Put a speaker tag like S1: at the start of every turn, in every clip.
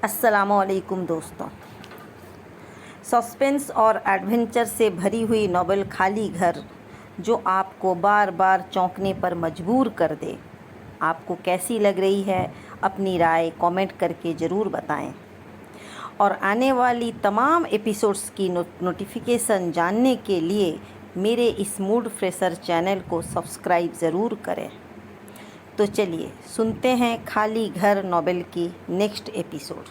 S1: السلام علیکم دوستوں، سسپنس اور ایڈونچر سے بھری ہوئی ناول خالی گھر جو آپ کو بار بار چونکنے پر مجبور کر دے، آپ کو کیسی لگ رہی ہے؟ اپنی رائے کامنٹ کر کے ضرور بتائیں، اور آنے والی تمام ایپیسوڈز کی نوٹیفیکیشن جاننے کے لیے میرے اس موڈ فریشر چینل کو سبسکرائب ضرور کریں۔ تو چلیے سنتے ہیں خالی گھر ناول کی نیکسٹ ایپیسوڈ۔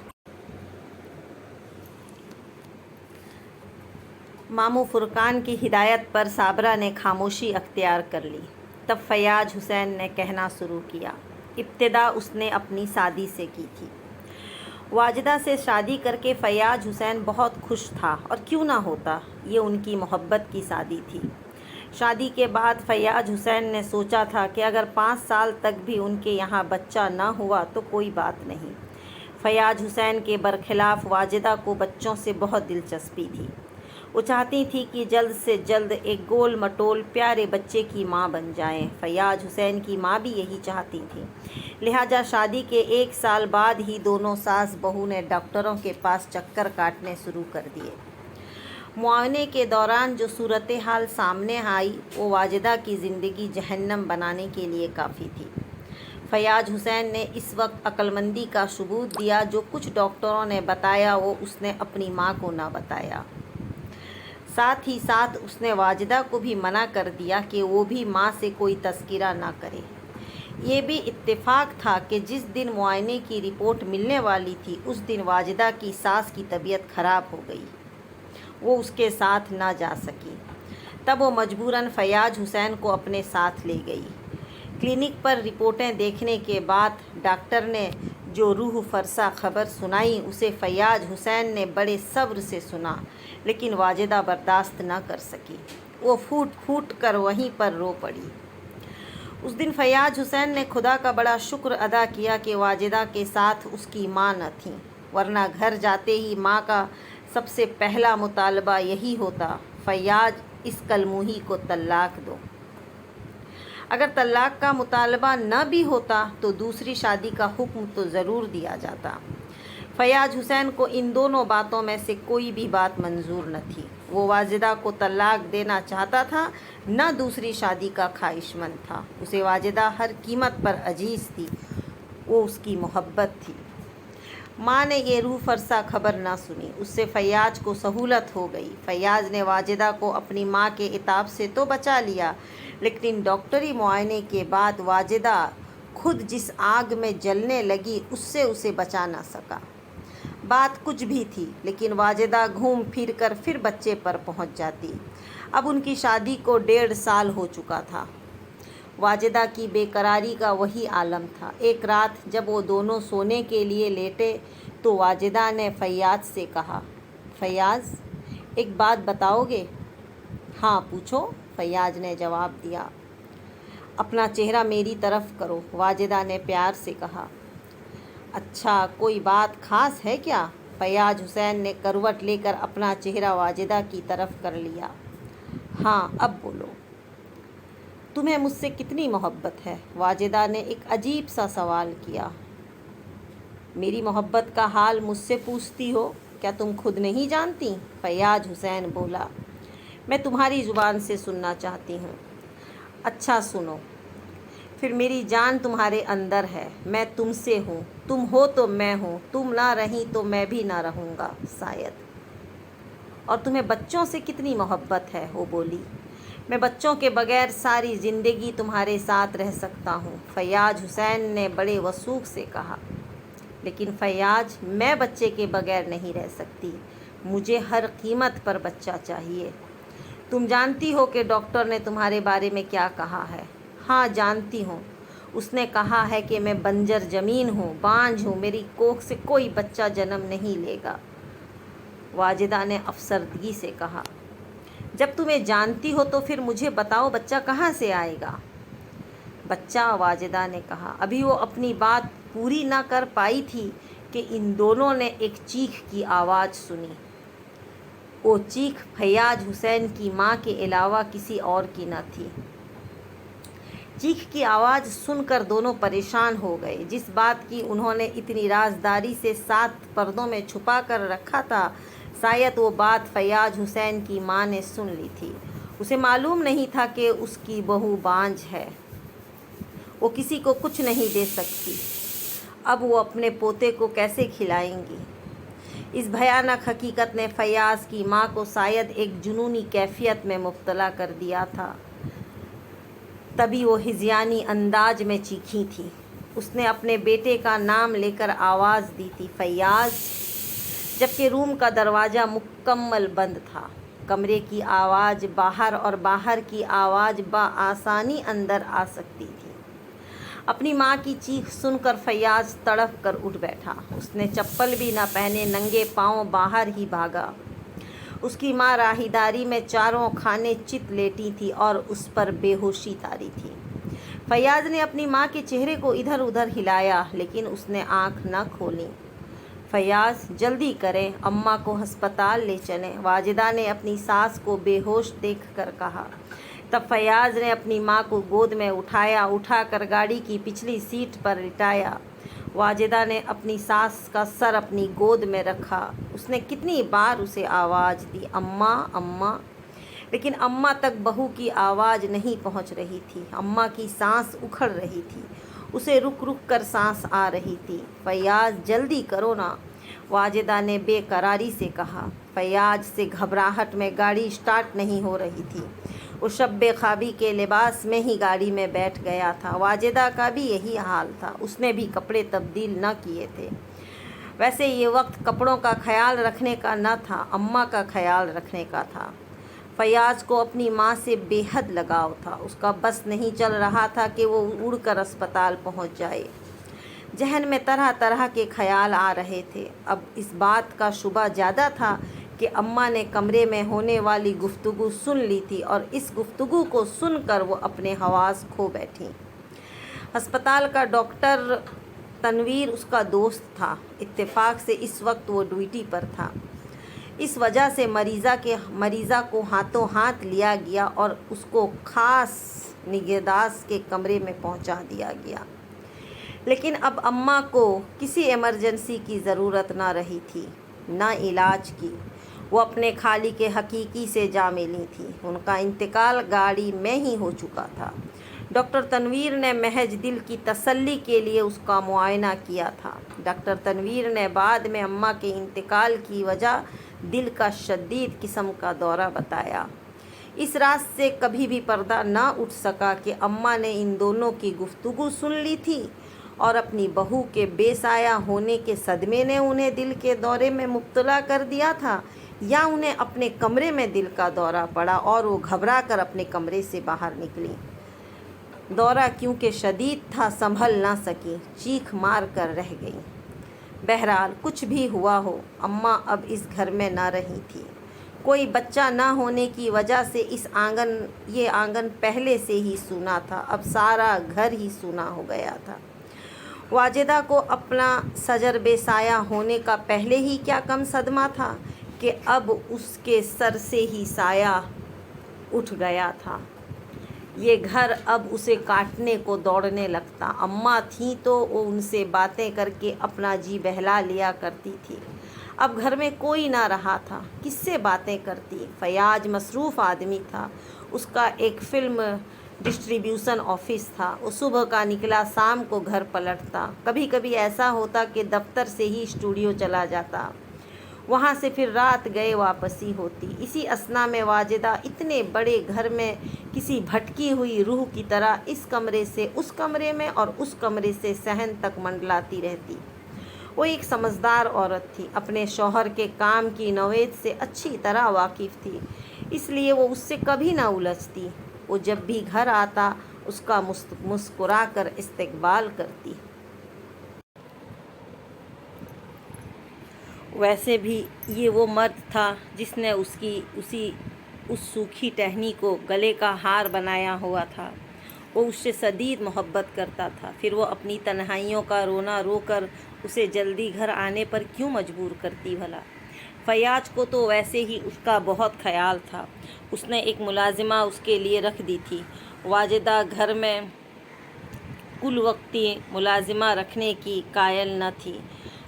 S1: ماموں فرقان کی ہدایت پر صابرہ نے خاموشی اختیار کر لی۔ تب فیاض حسین نے کہنا شروع کیا۔ ابتدا اس نے اپنی شادی سے کی تھی۔ واجدہ سے شادی کر کے فیاض حسین بہت خوش تھا، اور کیوں نہ ہوتا، یہ ان کی محبت کی شادی تھی۔ شادی کے بعد فیاض حسین نے سوچا تھا کہ اگر 5 سال تک بھی ان کے یہاں بچہ نہ ہوا تو کوئی بات نہیں۔ فیاض حسین کے برخلاف واجدہ کو بچوں سے بہت دلچسپی تھی۔ وہ چاہتی تھی کہ جلد سے جلد ایک گول مٹول پیارے بچے کی ماں بن جائیں۔ فیاض حسین کی ماں بھی یہی چاہتی تھی، لہٰذا شادی کے 1 سال بعد ہی دونوں ساس بہو نے ڈاکٹروں کے پاس چکر کاٹنے شروع کر دیے۔ معائنے کے دوران جو صورتحال سامنے آئی وہ واجدہ کی زندگی جہنم بنانے کے لیے کافی تھی۔ فیاض حسین نے اس وقت عقلمندی کا ثبوت دیا۔ جو کچھ ڈاکٹروں نے بتایا وہ اس نے اپنی ماں کو نہ بتایا۔ ساتھ ہی ساتھ اس نے واجدہ کو بھی منع کر دیا کہ وہ بھی ماں سے کوئی تذکرہ نہ کرے۔ یہ بھی اتفاق تھا کہ جس دن معائنے کی رپورٹ ملنے والی تھی اس دن واجدہ کی ساس کی طبیعت خراب ہو گئی، وہ اس کے ساتھ نہ جا سکی۔ تب وہ مجبوراً فیاض حسین کو اپنے ساتھ لے گئی۔ کلینک پر رپورٹیں دیکھنے کے بعد ڈاکٹر نے جو روح فرسا خبر سنائی اسے فیاض حسین نے بڑے صبر سے سنا، لیکن واجدہ برداشت نہ کر سکی۔ وہ پھوٹ پھوٹ کر وہیں پر رو پڑی۔ اس دن فیاض حسین نے خدا کا بڑا شکر ادا کیا کہ واجدہ کے ساتھ اس کی ماں نہ تھی، ورنہ گھر جاتے ہی ماں کا سب سے پہلا مطالبہ یہی ہوتا، فیاض اس کلموہی کو طلاق دو۔ اگر طلاق کا مطالبہ نہ بھی ہوتا تو دوسری شادی کا حکم تو ضرور دیا جاتا۔ فیاض حسین کو ان دونوں باتوں میں سے کوئی بھی بات منظور نہ تھی۔ وہ واجدہ کو طلاق دینا چاہتا تھا، نہ دوسری شادی کا خواہش مند تھا۔ اسے واجدہ ہر قیمت پر عزیز تھی، وہ اس کی محبت تھی۔ ماں نے یہ روح فرسا خبر نہ سنی، اس سے فیاض کو سہولت ہو گئی۔ فیاض نے واجدہ کو اپنی ماں کے عتاب سے تو بچا لیا، لیکن ڈاکٹری معائنے کے بعد واجدہ خود جس آگ میں جلنے لگی اس سے اسے بچا نہ سکا۔ بات کچھ بھی تھی، لیکن واجدہ گھوم پھر کر پھر بچے پر پہنچ جاتی۔ اب ان کی شادی کو 1.5 سال ہو چکا تھا۔ واجدہ کی بے قراری کا وہی عالم تھا۔ ایک رات جب وہ دونوں سونے کے لیے لیٹے تو واجدہ نے فیاض سے کہا، فیاض ایک بات بتاؤ گے؟ ہاں پوچھو، فیاض نے جواب دیا۔ اپنا چہرہ میری طرف کرو، واجدہ نے پیار سے کہا۔ اچھا، کوئی بات خاص ہے کیا؟ فیاض حسین نے کروٹ لے کر اپنا چہرہ واجدہ کی طرف کر لیا۔ ہاں اب بولو، تمہیں مجھ سے کتنی محبت ہے؟ واجدہ نے ایک عجیب سا سوال کیا۔ میری محبت کا حال مجھ سے پوچھتی ہو؟ کیا تم خود نہیں جانتی؟ فیاض حسین بولا۔ میں تمہاری زبان سے سننا چاہتی ہوں۔ اچھا سنو، پھر میری جان تمہارے اندر ہے، میں تم سے ہوں، تم ہو تو میں ہوں، تم نہ رہیں تو میں بھی نہ رہوں گا شاید۔ اور تمہیں بچوں سے کتنی محبت ہے؟ وہ بولی۔ میں بچوں کے بغیر ساری زندگی تمہارے ساتھ رہ سکتا ہوں، فیاض حسین نے بڑے وثوق سے کہا۔ لیکن فیاض، میں بچے کے بغیر نہیں رہ سکتی، مجھے ہر قیمت پر بچہ چاہیے۔ تم جانتی ہو کہ ڈاکٹر نے تمہارے بارے میں کیا کہا ہے؟ ہاں جانتی ہوں، اس نے کہا ہے کہ میں بنجر زمین ہوں، بانجھ ہوں، میری کوکھ سے کوئی بچہ جنم نہیں لے گا، واجدہ نے افسردگی سے کہا۔ جب تمہیں جانتی ہو تو پھر مجھے بتاؤ بچہ کہاں سے آئے گا؟ بچہ، واجدہ نے کہا۔ ابھی وہ اپنی بات پوری نہ کر پائی تھی کہ ان دونوں نے ایک چیخ کی آواز سنی۔ وہ چیخ فیاض حسین کی ماں کے علاوہ کسی اور کی نہ تھی۔ چیخ کی آواز سن کر دونوں پریشان ہو گئے۔ جس بات کی انہوں نے اتنی رازداری سے 7 پردوں میں چھپا کر رکھا تھا، شاید وہ بات فیاض حسین کی ماں نے سن لی تھی۔ اسے معلوم نہیں تھا کہ اس کی بہو بانجھ ہے، وہ کسی کو کچھ نہیں دے سکتی، اب وہ اپنے پوتے کو کیسے کھلائیں گی؟ اس بھیانک حقیقت نے فیاض کی ماں کو شاید ایک جنونی کیفیت میں مبتلا کر دیا تھا، تبھی وہ ہذیانی انداز میں چیخی تھی۔ اس نے اپنے بیٹے کا نام لے کر آواز دی تھی، فیاض، جبکہ روم کا دروازہ مکمل بند تھا۔ کمرے کی آواز باہر اور باہر کی آواز بآسانی اندر آ سکتی تھی۔ اپنی ماں کی چیخ سن کر فیاض تڑپ کر اٹھ بیٹھا۔ اس نے چپل بھی نہ پہنے ننگے پاؤں باہر ہی بھاگا۔ اس کی ماں راہداری میں چاروں خانے چت لیٹی تھی اور اس پر بے ہوشی طاری تھی۔ فیاض نے اپنی ماں کے چہرے کو ادھر ادھر ہلایا، لیکن اس نے آنکھ نہ کھولیں۔ فیاض، جلدی کریں، اماں کو ہسپتال لے چلیں، واجدہ نے اپنی ساس کو بے ہوش دیکھ کر کہا۔ تب فیاض نے اپنی ماں کو گود میں اٹھا کر گاڑی کی پچھلی سیٹ پر لٹایا۔ واجدہ نے اپنی ساس کا سر اپنی گود میں رکھا۔ اس نے کتنی بار اسے آواز دی، اماں، اماں، لیکن اماں تک بہو کی آواز نہیں پہنچ رہی تھی۔ اماں کی سانس اکھڑ رہی تھی، اسے رک رک کر سانس آ رہی تھی۔ فیاض، جلدی کرو نا، واجدہ نے بے قراری سے کہا۔ فیاض سے گھبراہٹ میں گاڑی سٹارٹ نہیں ہو رہی تھی۔ وہ شب خوابی کے لباس میں ہی گاڑی میں بیٹھ گیا تھا۔ واجدہ کا بھی یہی حال تھا، اس نے بھی کپڑے تبدیل نہ کیے تھے۔ ویسے یہ وقت کپڑوں کا خیال رکھنے کا نہ تھا، اماں کا خیال رکھنے کا تھا۔ فیاض کو اپنی ماں سے بے حد لگاؤ تھا۔ اس کا بس نہیں چل رہا تھا کہ وہ اڑ کر اسپتال پہنچ جائے۔ ذہن میں طرح طرح کے خیال آ رہے تھے۔ اب اس بات کا شبہ زیادہ تھا کہ اماں نے کمرے میں ہونے والی گفتگو سن لی تھی اور اس گفتگو کو سن کر وہ اپنے حواس کھو بیٹھیں۔ ہسپتال کا ڈاکٹر تنویر اس کا دوست تھا۔ اتفاق سے اس وقت وہ ڈیوٹی پر تھا۔ اس وجہ سے مریضہ کو ہاتھوں ہاتھ لیا گیا اور اس کو خاص نگہداشت کے کمرے میں پہنچا دیا گیا۔ لیکن اب اماں کو کسی ایمرجنسی کی ضرورت نہ رہی تھی، نہ علاج کی۔ وہ اپنے خالق حقیقی سے جا ملی تھی۔ ان کا انتقال گاڑی میں ہی ہو چکا تھا۔ ڈاکٹر تنویر نے محض دل کی تسلی کے لیے اس کا معائنہ کیا تھا۔ ڈاکٹر تنویر نے بعد میں اماں کے انتقال کی وجہ دل کا شدید قسم کا دورہ بتایا۔ اس راز سے کبھی بھی پردہ نہ اٹھ سکا کہ اماں نے ان دونوں کی گفتگو سن لی تھی اور اپنی بہو کے بے سایہ ہونے کے صدمے نے انہیں دل کے دورے میں مبتلا کر دیا تھا، یا انہیں اپنے کمرے میں دل کا دورہ پڑا اور وہ گھبرا کر اپنے کمرے سے باہر نکلی۔ دورہ کیونکہ شدید تھا سنبھل نہ سکی، چیخ مار کر رہ گئی۔ بہرحال کچھ بھی ہوا ہو، اماں اب اس گھر میں نہ رہی تھی۔ کوئی بچہ نہ ہونے کی وجہ سے یہ آنگن پہلے سے ہی سونا تھا، اب سارا گھر ہی سونا ہو گیا تھا۔ واجدہ کو اپنا شجر بے سایہ ہونے کا پہلے ہی کیا کم صدمہ تھا کہ اب اس کے سر سے ہی سایہ اٹھ گیا تھا۔ یہ گھر اب اسے کاٹنے کو دوڑنے لگتا۔ اماں تھیں تو وہ ان سے باتیں کر کے اپنا جی بہلا لیا کرتی تھی۔ اب گھر میں کوئی نہ رہا تھا، کس سے باتیں کرتی؟ فیاض مصروف آدمی تھا۔ اس کا ایک فلم ڈسٹریبیوشن آفس تھا۔ وہ صبح کا نکلا شام کو گھر پلٹتا۔ کبھی کبھی ایسا ہوتا کہ دفتر سے ہی اسٹوڈیو چلا جاتا، وہاں سے پھر رات گئے واپسی ہوتی۔ اسی اثنا میں واجدہ اتنے بڑے گھر میں کسی بھٹکی ہوئی روح کی طرح اس کمرے سے اس کمرے میں اور اس کمرے سے صحن تک منڈلاتی رہتی۔ وہ ایک سمجھدار عورت تھی، اپنے شوہر کے کام کی نوعیت سے اچھی طرح واقف تھی، اس لیے وہ اس سے کبھی نہ الجھتی۔ وہ جب بھی گھر آتا اس کا مسکرا کر استقبال کرتی۔ ویسے بھی یہ وہ مرد تھا جس نے اس سوکھی ٹہنی کو گلے کا ہار بنایا ہوا تھا۔ وہ اس سے شدید محبت کرتا تھا، پھر وہ اپنی تنہائیوں کا رونا رو کر اسے جلدی گھر آنے پر کیوں مجبور کرتی بھلا؟ فیاض کو تو ویسے ہی اس کا بہت خیال تھا۔ اس نے ایک ملازمہ اس کے لیے رکھ دی تھی۔ واجدہ گھر میں کل وقتی ملازمہ رکھنے کی قائل نہ تھی۔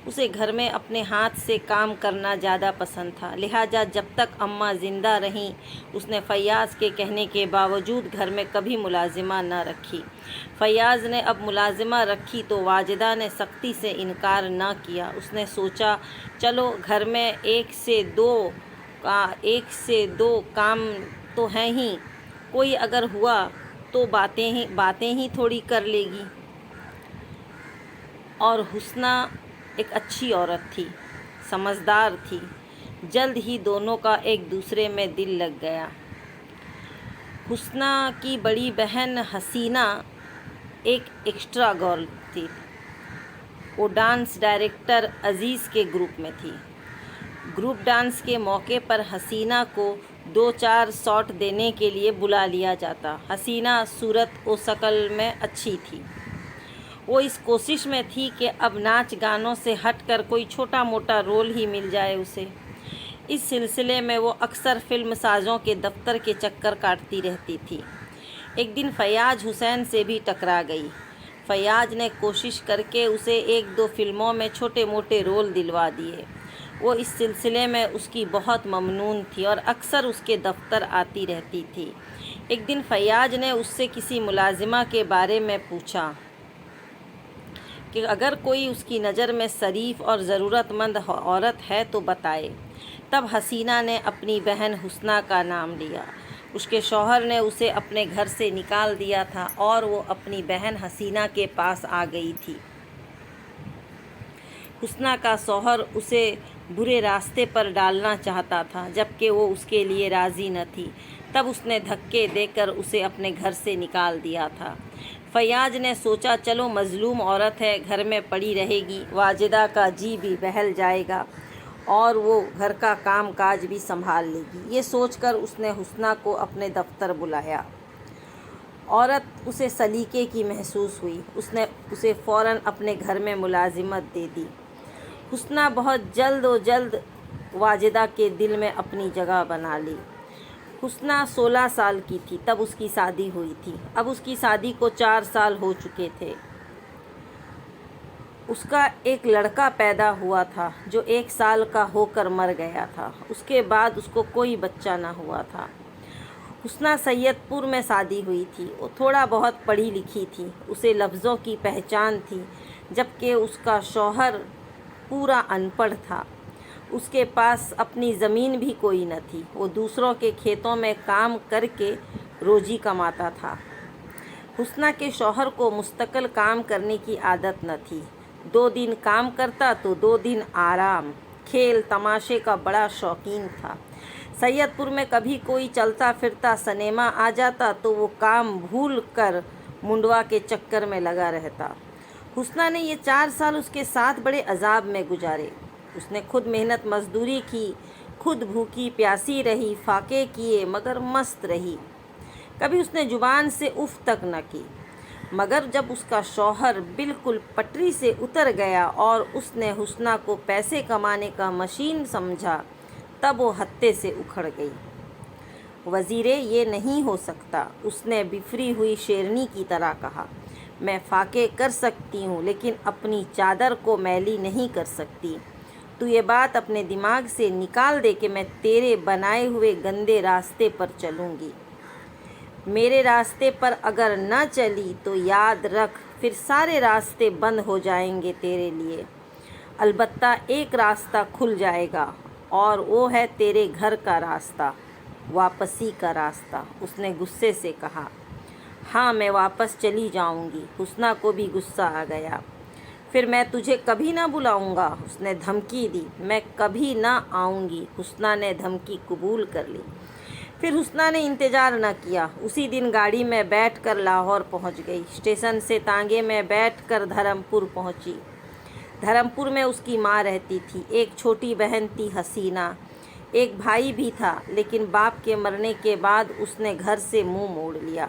S1: اسے گھر میں اپنے ہاتھ سے کام کرنا زیادہ پسند تھا، لہٰذا جب تک اماں زندہ رہیں اس نے فیاض کے کہنے کے باوجود گھر میں کبھی ملازمہ نہ رکھی۔ فیاض نے اب ملازمہ رکھی تو واجدہ نے سختی سے انکار نہ کیا۔ اس نے سوچا چلو گھر میں ایک سے دو کام تو ہیں ہی، کوئی اگر ہوا تو باتیں ہی تھوڑی کر لے گی۔ اور حسنہ ایک اچھی عورت تھی، سمجھدار تھی۔ جلد ہی دونوں کا ایک دوسرے میں دل لگ گیا۔ حسنہ کی بڑی بہن حسینہ ایک ایکسٹرا گرل تھی۔ وہ ڈانس ڈائریکٹر عزیز کے گروپ میں تھی۔ گروپ ڈانس کے موقع پر حسینہ کو 2-4 شاٹ دینے کے لیے بلا لیا جاتا۔ حسینہ صورت و شکل میں اچھی تھی۔ وہ اس کوشش میں تھی کہ اب ناچ گانوں سے ہٹ کر کوئی چھوٹا موٹا رول ہی مل جائے اسے۔ اس سلسلے میں وہ اکثر فلم سازوں کے دفتر کے چکر کاٹتی رہتی تھی۔ ایک دن فیاض حسین سے بھی ٹکرا گئی۔ فیاض نے کوشش کر کے اسے 1-2 فلموں میں چھوٹے موٹے رول دلوا دیے۔ وہ اس سلسلے میں اس کی بہت ممنون تھی اور اکثر اس کے دفتر آتی رہتی تھی۔ ایک دن فیاض نے اس سے کسی ملازمہ کے بارے میں پوچھا کہ اگر کوئی اس کی نظر میں شریف اور ضرورت مند عورت ہے تو بتائے۔ تب حسینہ نے اپنی بہن حسنہ کا نام لیا۔ اس کے شوہر نے اسے اپنے گھر سے نکال دیا تھا اور وہ اپنی بہن حسینہ کے پاس آ گئی تھی۔ حسنہ کا شوہر اسے برے راستے پر ڈالنا چاہتا تھا، جبکہ وہ اس کے لیے راضی نہ تھی۔ تب اس نے دھکے دے کر اسے اپنے گھر سے نکال دیا تھا۔ فیاض نے سوچا چلو مظلوم عورت ہے، گھر میں پڑی رہے گی، واجدہ کا جی بھی بہل جائے گا اور وہ گھر کا کام کاج بھی سنبھال لے گی۔ یہ سوچ کر اس نے حسنہ کو اپنے دفتر بلایا۔ عورت اسے سلیقے کی محسوس ہوئی۔ اس نے اسے فوراً اپنے گھر میں ملازمت دے دی۔ حسنہ بہت جلد واجدہ کے دل میں اپنی جگہ بنا لی۔ حسنہ 16 سال کی تھی تب اس کی شادی ہوئی تھی۔ اب اس کی شادی کو 4 سال ہو چکے تھے۔ اس کا ایک لڑکا پیدا ہوا تھا جو 1 سال کا ہو کر مر گیا تھا۔ اس کے بعد اس کو کوئی بچہ نہ ہوا تھا۔ حسنہ سید پور میں شادی ہوئی تھی۔ وہ تھوڑا بہت پڑھی لکھی تھی، اسے لفظوں کی پہچان تھی، جبکہ اس کا شوہر پورا ان پڑھ تھا۔ اس کے پاس اپنی زمین بھی کوئی نہ تھی۔ وہ دوسروں کے کھیتوں میں کام کر کے روزی کماتا تھا۔ حسنہ کے شوہر کو مستقل کام کرنے کی عادت نہ تھی۔ 2 دن کام کرتا تو 2 دن آرام۔ کھیل تماشے کا بڑا شوقین تھا۔ سید پور میں کبھی کوئی چلتا پھرتا سنیما آ جاتا تو وہ کام بھول کر منڈوا کے چکر میں لگا رہتا۔ حسنہ نے یہ 4 سال اس کے ساتھ بڑے عذاب میں گزارے۔ اس نے خود محنت مزدوری کی، خود بھوکی پیاسی رہی، فاقے کیے مگر مست رہی۔ کبھی اس نے زبان سے اف تک نہ کی۔ مگر جب اس کا شوہر بالکل پٹری سے اتر گیا اور اس نے حسنہ کو پیسے کمانے کا مشین سمجھا تب وہ ہتے سے اکھڑ گئی۔ وزیرے یہ نہیں ہو سکتا، اس نے بفری ہوئی شیرنی کی طرح کہا۔ میں فاقے کر سکتی ہوں لیکن اپنی چادر کو میلی نہیں کر سکتی۔ تو یہ بات اپنے دماغ سے نکال دے کہ میں تیرے بنائے ہوئے گندے راستے پر چلوں گی۔ میرے راستے پر اگر نہ چلی تو یاد رکھ پھر سارے راستے بند ہو جائیں گے تیرے لیے۔ البتہ ایک راستہ کھل جائے گا اور وہ ہے تیرے گھر کا راستہ، واپسی کا راستہ۔ اس نے غصے سے کہا۔ ہاں میں واپس چلی جاؤں گی۔ حسنہ کو بھی غصہ آ گیا۔ پھر میں تجھے کبھی نہ بلاؤں گا، اس نے دھمکی دی۔ میں کبھی نہ آؤں گی۔ حسنہ نے دھمکی قبول کر لی۔ پھر حسنہ نے انتظار نہ کیا، اسی دن گاڑی میں بیٹھ کر لاہور پہنچ گئی۔ اسٹیشن سے تانگے میں بیٹھ کر دھرمپور پہنچی۔ دھرمپور میں اس کی ماں رہتی تھی، ایک چھوٹی بہن تھی حسینہ، ایک بھائی بھی تھا، لیکن باپ کے مرنے کے بعد اس نے گھر سے منہ موڑ لیا۔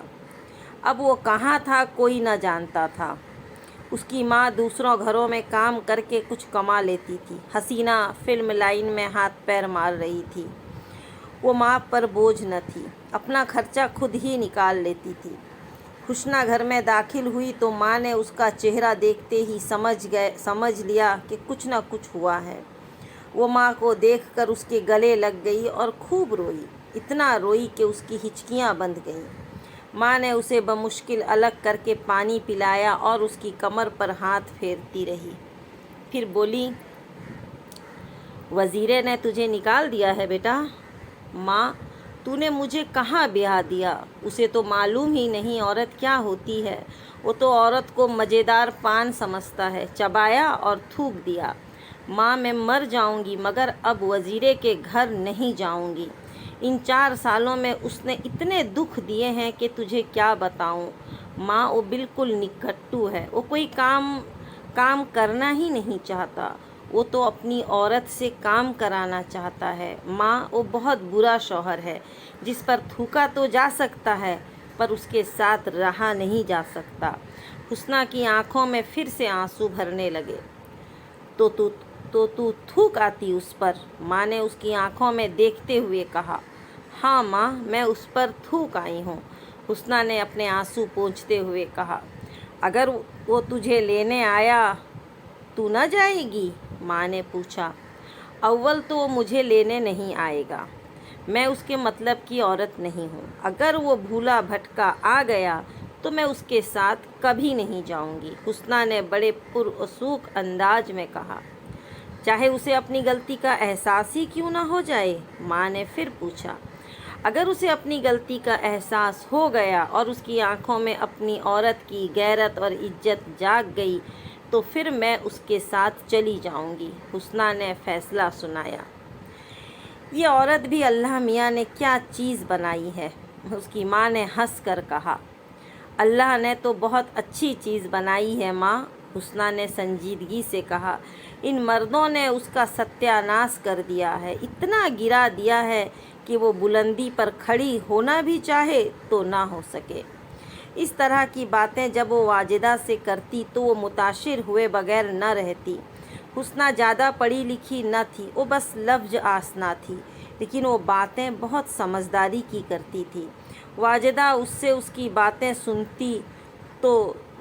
S1: اب وہ کہاں تھا کوئی نہ جانتا تھا۔ اس کی ماں دوسروں گھروں میں کام کر کے کچھ کما لیتی تھی۔ حسینہ فلم لائن میں ہاتھ پیر مار رہی تھی۔ وہ ماں پر بوجھ نہ تھی، اپنا خرچہ خود ہی نکال لیتی تھی۔ حسنہ گھر میں داخل ہوئی تو ماں نے اس کا چہرہ دیکھتے ہی سمجھ لیا کہ کچھ نہ کچھ ہوا ہے۔ وہ ماں کو دیکھ کر اس کے گلے لگ گئی اور خوب روئی، اتنا روئی کہ اس کی ہچکیاں بندھ گئیں۔ ماں نے اسے بمشکل الگ کر کے پانی پلایا اور اس کی کمر پر ہاتھ پھیرتی رہی۔ پھر بولی، وزیرے نے تجھے نکال دیا ہے بیٹا؟ ماں، تو نے مجھے کہاں بیاہ دیا؟ اسے تو معلوم ہی نہیں عورت کیا ہوتی ہے۔ وہ تو عورت کو مزیدار پان سمجھتا ہے، چبایا اور تھوک دیا۔ ماں، میں مر جاؤں گی مگر اب وزیرے کے گھر نہیں جاؤں گی۔ ان 4 سالوں میں اس نے اتنے دکھ دیے ہیں کہ تجھے کیا بتاؤں۔ ماں، وہ بالکل نکھٹو ہے، وہ کوئی کام کرنا ہی نہیں چاہتا، وہ تو اپنی عورت سے کام کرانا چاہتا ہے۔ ماں، وہ بہت برا شوہر ہے، جس پر تھوکا تو جا سکتا ہے پر اس کے ساتھ رہا نہیں جا سکتا۔ حسنہ کی آنکھوں میں پھر سے آنسو بھرنے لگے۔ تو تھوک آتی اس پر؟ ماں نے اس کی آنکھوں میں دیکھتے ہوئے کہا۔ ہاں ماں، میں اس پر تھوک آئی ہوں۔ حسنہ نے اپنے آنسو پونچھتے ہوئے کہا۔ اگر وہ تجھے لینے آیا تو نہ جائے گی؟ ماں نے پوچھا۔ اول تو وہ مجھے لینے نہیں آئے گا، میں اس کے مطلب کی عورت نہیں ہوں۔ اگر وہ بھولا بھٹکا آ گیا تو میں اس کے ساتھ کبھی نہیں جاؤں گی، حسنہ نے بڑے پرسکون انداز میں کہا۔ چاہے اسے اپنی غلطی کا احساس ہی کیوں نہ ہو جائے؟ ماں نے پھر پوچھا۔ اگر اسے اپنی غلطی کا احساس ہو گیا اور اس کی آنکھوں میں اپنی عورت کی غیرت اور عزت جاگ گئی تو پھر میں اس کے ساتھ چلی جاؤں گی، حسنہ نے فیصلہ سنایا۔ یہ عورت بھی اللہ میاں نے کیا چیز بنائی ہے، اس کی ماں نے ہنس کر کہا۔ اللہ نے تو بہت اچھی چیز بنائی ہے ماں، حسنہ نے سنجیدگی سے کہا۔ ان مردوں نے اس کا ستیہ ناش کر دیا ہے، اتنا گرا دیا ہے کہ وہ بلندی پر کھڑی ہونا بھی چاہے تو نہ ہو سکے۔ اس طرح کی باتیں جب وہ واجدہ سے کرتی تو وہ متاثر ہوئے بغیر نہ رہتی۔ حسنہ زیادہ پڑھی لکھی نہ تھی، وہ بس لفظ آشنا تھی، لیکن وہ باتیں بہت سمجھداری کی کرتی تھی۔ واجدہ اس سے اس کی باتیں سنتی تو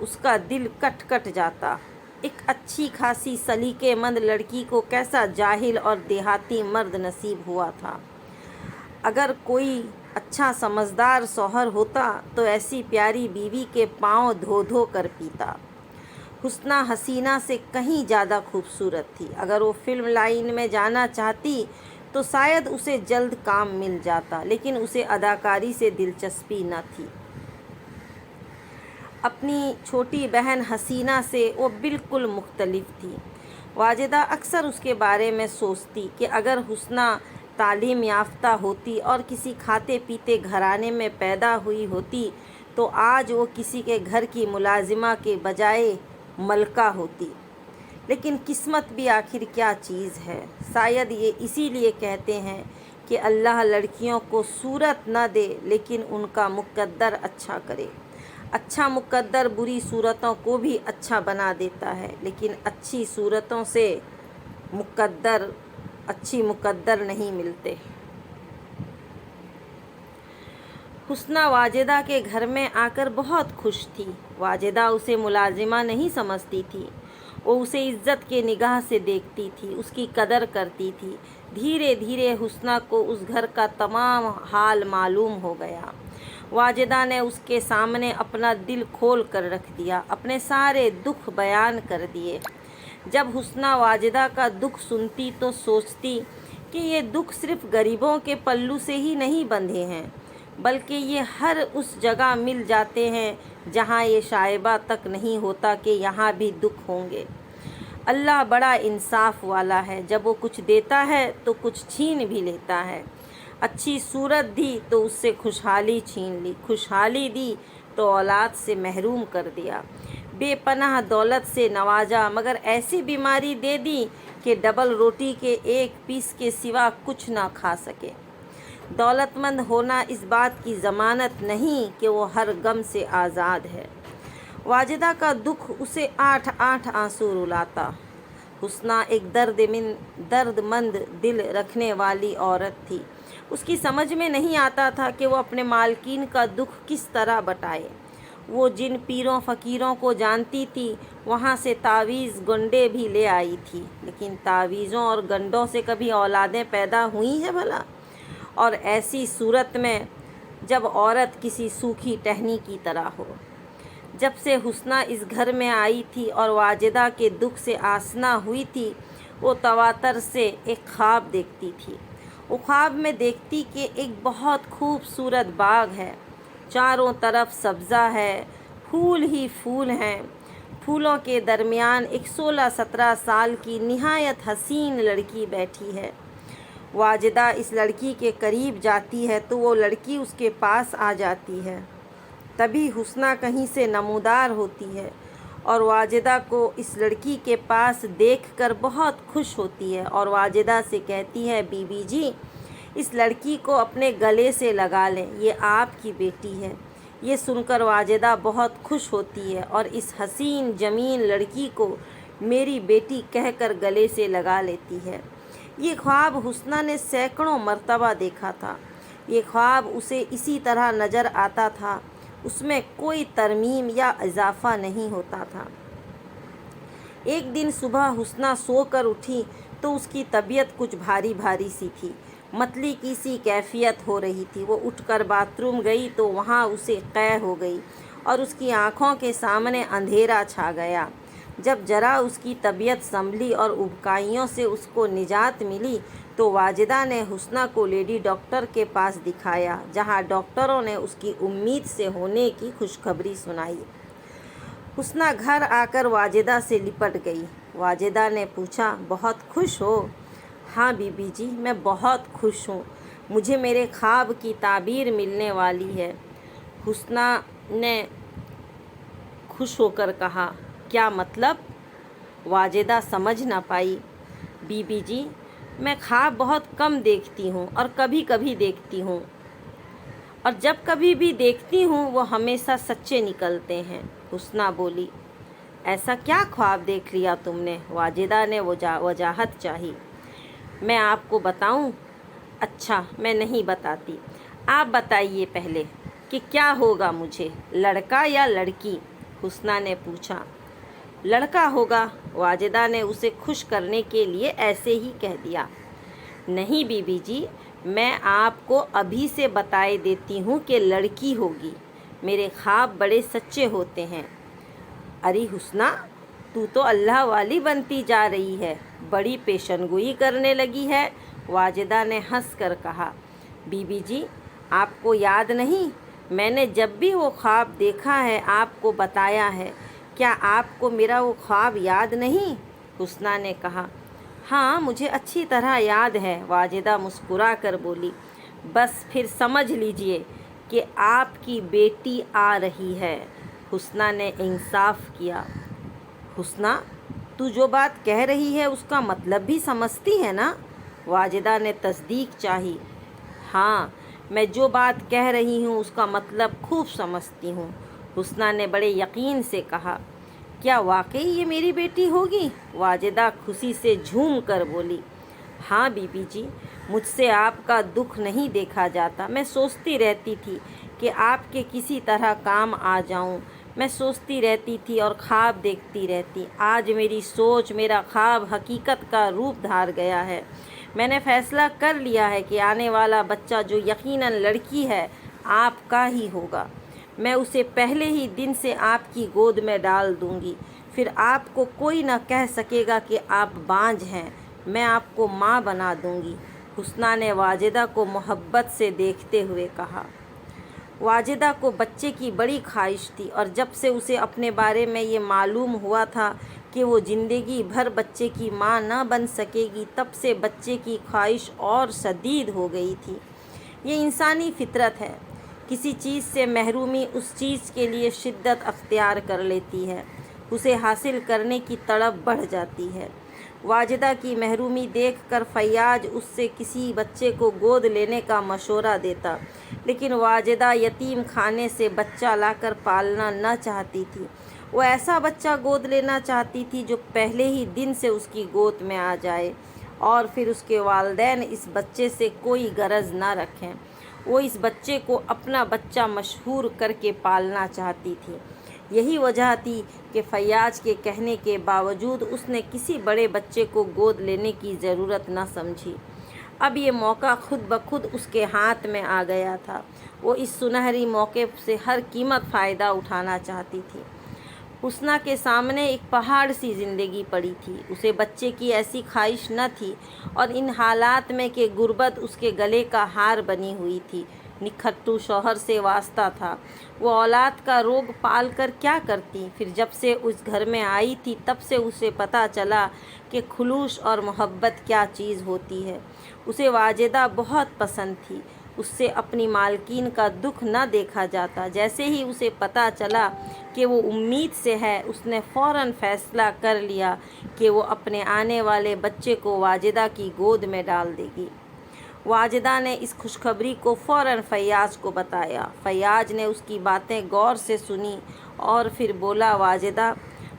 S1: اس کا دل کٹ جاتا۔ ایک اچھی خاصی سلیقے مند لڑکی کو کیسا جاہل اور دیہاتی مرد نصیب ہوا تھا۔ اگر کوئی اچھا سمجھدار شوہر ہوتا تو ایسی پیاری بیوی کے پاؤں دھو دھو کر پیتا۔ حسنہ حسینہ سے کہیں زیادہ خوبصورت تھی۔ اگر وہ فلم لائن میں جانا چاہتی تو شاید اسے جلد کام مل جاتا، لیکن اسے اداکاری سے دلچسپی نہ تھی۔ اپنی چھوٹی بہن حسینہ سے وہ بالکل مختلف تھی۔ واجدہ اکثر اس کے بارے میں سوچتی کہ اگر حسنہ تعلیم یافتہ ہوتی اور کسی کھاتے پیتے گھرانے میں پیدا ہوئی ہوتی تو آج وہ کسی کے گھر کی ملازمہ کے بجائے ملکہ ہوتی۔ لیکن قسمت بھی آخر کیا چیز ہے؟ شاید یہ اسی لیے کہتے ہیں کہ اللہ لڑکیوں کو صورت نہ دے لیکن ان کا مقدر اچھا کرے۔ اچھا مقدر بری صورتوں کو بھی اچھا بنا دیتا ہے، لیکن اچھی صورتوں سے اچھی مقدر نہیں ملتے۔ حسنہ واجدہ کے گھر میں آ کر بہت خوش تھی۔ واجدہ اسے ملازمہ نہیں سمجھتی تھی، وہ اسے عزت کے نگاہ سے دیکھتی تھی، اس کی قدر کرتی تھی۔ دھیرے دھیرے حسنہ کو اس گھر کا تمام حال معلوم ہو گیا۔ واجدہ نے اس کے سامنے اپنا دل کھول کر رکھ دیا، اپنے سارے دکھ بیان کر دیے۔ جب حسنہ واجدہ کا دکھ سنتی تو سوچتی کہ یہ دکھ صرف غریبوں کے پلو سے ہی نہیں بندھے ہیں، بلکہ یہ ہر اس جگہ مل جاتے ہیں جہاں یہ شائبہ تک نہیں ہوتا کہ یہاں بھی دکھ ہوں گے۔ اللہ بڑا انصاف والا ہے، جب وہ کچھ دیتا ہے تو کچھ چھین بھی لیتا ہے۔ اچھی صورت دی تو اس سے خوشحالی چھین لی، خوشحالی دی تو اولاد سے محروم کر دیا، بے پناہ دولت سے نوازا مگر ایسی بیماری دے دی کہ ڈبل روٹی کے ایک پیس کے سوا کچھ نہ کھا سکے۔ دولت مند ہونا اس بات کی ضمانت نہیں کہ وہ ہر غم سے آزاد ہے۔ واجدہ کا دکھ اسے 8 آنسو رلاتا۔ حسنہ ایک درد مند دل رکھنے والی عورت تھی، اس کی سمجھ میں نہیں آتا تھا کہ وہ اپنے مالکین کا دکھ کس طرح بٹائے۔ وہ جن پیروں فقیروں کو جانتی تھی وہاں سے تعویذ گنڈے بھی لے آئی تھی، لیکن تعویذوں اور گنڈوں سے کبھی اولادیں پیدا ہوئی ہیں بھلا؟ اور ایسی صورت میں جب عورت کسی سوکھی ٹہنی کی طرح ہو۔ جب سے حسنہ اس گھر میں آئی تھی اور واجدہ کے دکھ سے آسنا ہوئی تھی، وہ تواتر سے ایک خواب دیکھتی تھی۔ وہ خواب میں دیکھتی کہ ایک بہت خوبصورت باغ ہے، چاروں طرف سبزہ ہے، پھول ہی پھول ہیں۔ پھولوں کے درمیان ایک 16-17 سال کی نہایت حسین لڑکی بیٹھی ہے۔ واجدہ اس لڑکی کے قریب جاتی ہے تو وہ لڑکی اس کے پاس آ جاتی ہے۔ تبھی حسنہ کہیں سے نمودار ہوتی ہے اور واجدہ کو اس لڑکی کے پاس دیکھ کر بہت خوش ہوتی ہے اور واجدہ سے کہتی ہے، بی بی جی، اس لڑکی کو اپنے گلے سے لگا لیں، یہ آپ کی بیٹی ہے۔ یہ سن کر واجدہ بہت خوش ہوتی ہے اور اس حسین جمیل لڑکی کو میری بیٹی کہہ کر گلے سے لگا لیتی ہے۔ یہ خواب حسنہ نے سینکڑوں مرتبہ دیکھا تھا۔ یہ خواب اسے اسی طرح نظر آتا تھا، اس میں کوئی ترمیم یا اضافہ نہیں ہوتا تھا۔ ایک دن صبح حسنہ سو کر اٹھی تو اس کی طبیعت کچھ بھاری بھاری سی تھی، متلی کی سی کیفیت ہو رہی تھی۔ وہ اٹھ کر باتھ روم گئی تو وہاں اسے قے ہو گئی اور اس کی آنکھوں کے سامنے اندھیرا چھا گیا۔ جب ذرا اس کی طبیعت سنبھلی اور ابکائیوں سے اس کو نجات ملی تو واجدہ نے حسنہ کو لیڈی ڈاکٹر کے پاس دکھایا، جہاں ڈاکٹروں نے اس کی امید سے ہونے کی خوشخبری سنائی۔ حسنہ گھر آ کر واجدہ سے لپٹ گئی۔ واجدہ نے پوچھا، بہت خوش ہو؟ ہاں بی بی جی، میں بہت خوش ہوں، مجھے میرے خواب کی تعبیر ملنے والی ہے۔ حسنہ نے خوش ہو کر کہا، کیا مطلب؟ واجدہ سمجھ نہ پائی۔ بی بی جی، میں خواب بہت کم دیکھتی ہوں اور کبھی کبھی دیکھتی ہوں، اور جب کبھی بھی دیکھتی ہوں وہ ہمیشہ سچے نکلتے ہیں۔ حسنہ بولی، ایسا کیا خواب دیکھ لیا تم نے؟ واجدہ نے وضاحت چاہی۔ میں آپ کو بتاؤں؟ اچھا، میں نہیں بتاتی، آپ بتائیے پہلے کہ کیا ہوگا مجھے، لڑکا یا لڑکی؟ حسنہ نے پوچھا۔ لڑکا ہوگا، واجدہ نے اسے خوش کرنے کے لیے ایسے ہی کہہ دیا۔ نہیں بی بی جی، میں آپ کو ابھی سے بتائے دیتی ہوں کہ لڑکی ہوگی، میرے خواب بڑے سچے ہوتے ہیں۔ ارے حسنہ، تو تو اللہ والی بنتی جا رہی ہے، بڑی پیشن گوئی کرنے لگی ہے۔ واجدہ نے ہنس کر کہا، بی بی جی، آپ کو یاد نہیں، میں نے جب بھی وہ خواب دیکھا ہے آپ کو بتایا ہے، کیا آپ کو میرا وہ خواب یاد نہیں؟ حسنہ نے کہا، ہاں مجھے اچھی طرح یاد ہے۔ واجدہ مسکرا کر بولی، بس پھر سمجھ لیجئے کہ آپ کی بیٹی آ رہی ہے۔ حسنہ نے انصاف کیا، حسنہ، تو جو بات کہہ رہی ہے اس کا مطلب بھی سمجھتی ہے نا؟ واجدہ نے تصدیق چاہی۔ ہاں، میں جو بات کہہ رہی ہوں اس کا مطلب خوب سمجھتی ہوں، حسنہ نے بڑے یقین سے کہا۔ کیا واقعی یہ میری بیٹی ہوگی؟ واجدہ خوشی سے جھوم کر بولی، ہاں بی بی جی، مجھ سے آپ کا دکھ نہیں دیکھا جاتا، میں سوچتی رہتی تھی کہ آپ کے کسی طرح کام آ جاؤں، میں سوچتی رہتی تھی اور خواب دیکھتی رہتی۔ آج میری سوچ، میرا خواب حقیقت کا روپ دھار گیا ہے۔ میں نے فیصلہ کر لیا ہے کہ آنے والا بچہ جو یقیناً لڑکی ہے آپ کا ہی ہوگا۔ میں اسے پہلے ہی دن سے آپ کی گود میں ڈال دوں گی، پھر آپ کو کوئی نہ کہہ سکے گا کہ آپ بانجھ ہیں، میں آپ کو ماں بنا دوں گی۔ حسنہ نے واجدہ کو محبت سے دیکھتے ہوئے کہا۔ واجدہ کو بچے کی بڑی خواہش تھی اور جب سے اسے اپنے بارے میں یہ معلوم ہوا تھا کہ وہ زندگی بھر بچے کی ماں نہ بن سکے گی، تب سے بچے کی خواہش اور شدید ہو گئی تھی۔ یہ انسانی فطرت ہے، کسی چیز سے محرومی اس چیز کے لیے شدت اختیار کر لیتی ہے، اسے حاصل کرنے کی تڑپ بڑھ جاتی ہے۔ واجدہ کی محرومی دیکھ کر فیاض اس سے کسی بچے کو گود لینے کا مشورہ دیتا، لیکن واجدہ یتیم خانے سے بچہ لا کر پالنا نہ چاہتی تھی۔ وہ ایسا بچہ گود لینا چاہتی تھی جو پہلے ہی دن سے اس کی گود میں آ جائے اور پھر اس کے والدین اس بچے سے کوئی غرض نہ رکھیں۔ وہ اس بچے کو اپنا بچہ مشہور کر کے پالنا چاہتی تھی۔ یہی وجہ تھی کہ فیاض کے کہنے کے باوجود اس نے کسی بڑے بچے کو گود لینے کی ضرورت نہ سمجھی۔ اب یہ موقع خود بخود اس کے ہاتھ میں آ گیا تھا۔ وہ اس سنہری موقع سے ہر قیمت فائدہ اٹھانا چاہتی تھی۔ حسنہ کے سامنے ایک پہاڑ سی زندگی پڑی تھی۔ اسے بچے کی ایسی خواہش نہ تھی، اور ان حالات میں کہ غربت اس کے گلے کا ہار بنی ہوئی تھی۔ نکھٹو شوہر سے واسطہ تھا، وہ اولاد کا روگ پال کر کیا کرتی؟ پھر جب سے اس گھر میں آئی تھی تب سے اسے پتہ چلا کہ خلوص اور محبت کیا چیز ہوتی ہے۔ اسے واجدہ بہت پسند تھی۔ اس سے اپنی مالکین کا دکھ نہ دیکھا جاتا۔ جیسے ہی اسے پتہ چلا کہ وہ امید سے ہے، اس نے فوراً فیصلہ کر لیا کہ وہ اپنے آنے والے بچے کو واجدہ کی گود میں ڈال دے گی۔ واجدہ نے اس خوشخبری کو فوراً فیاض کو بتایا۔ فیاض نے اس کی باتیں غور سے سنی اور پھر بولا، واجدہ،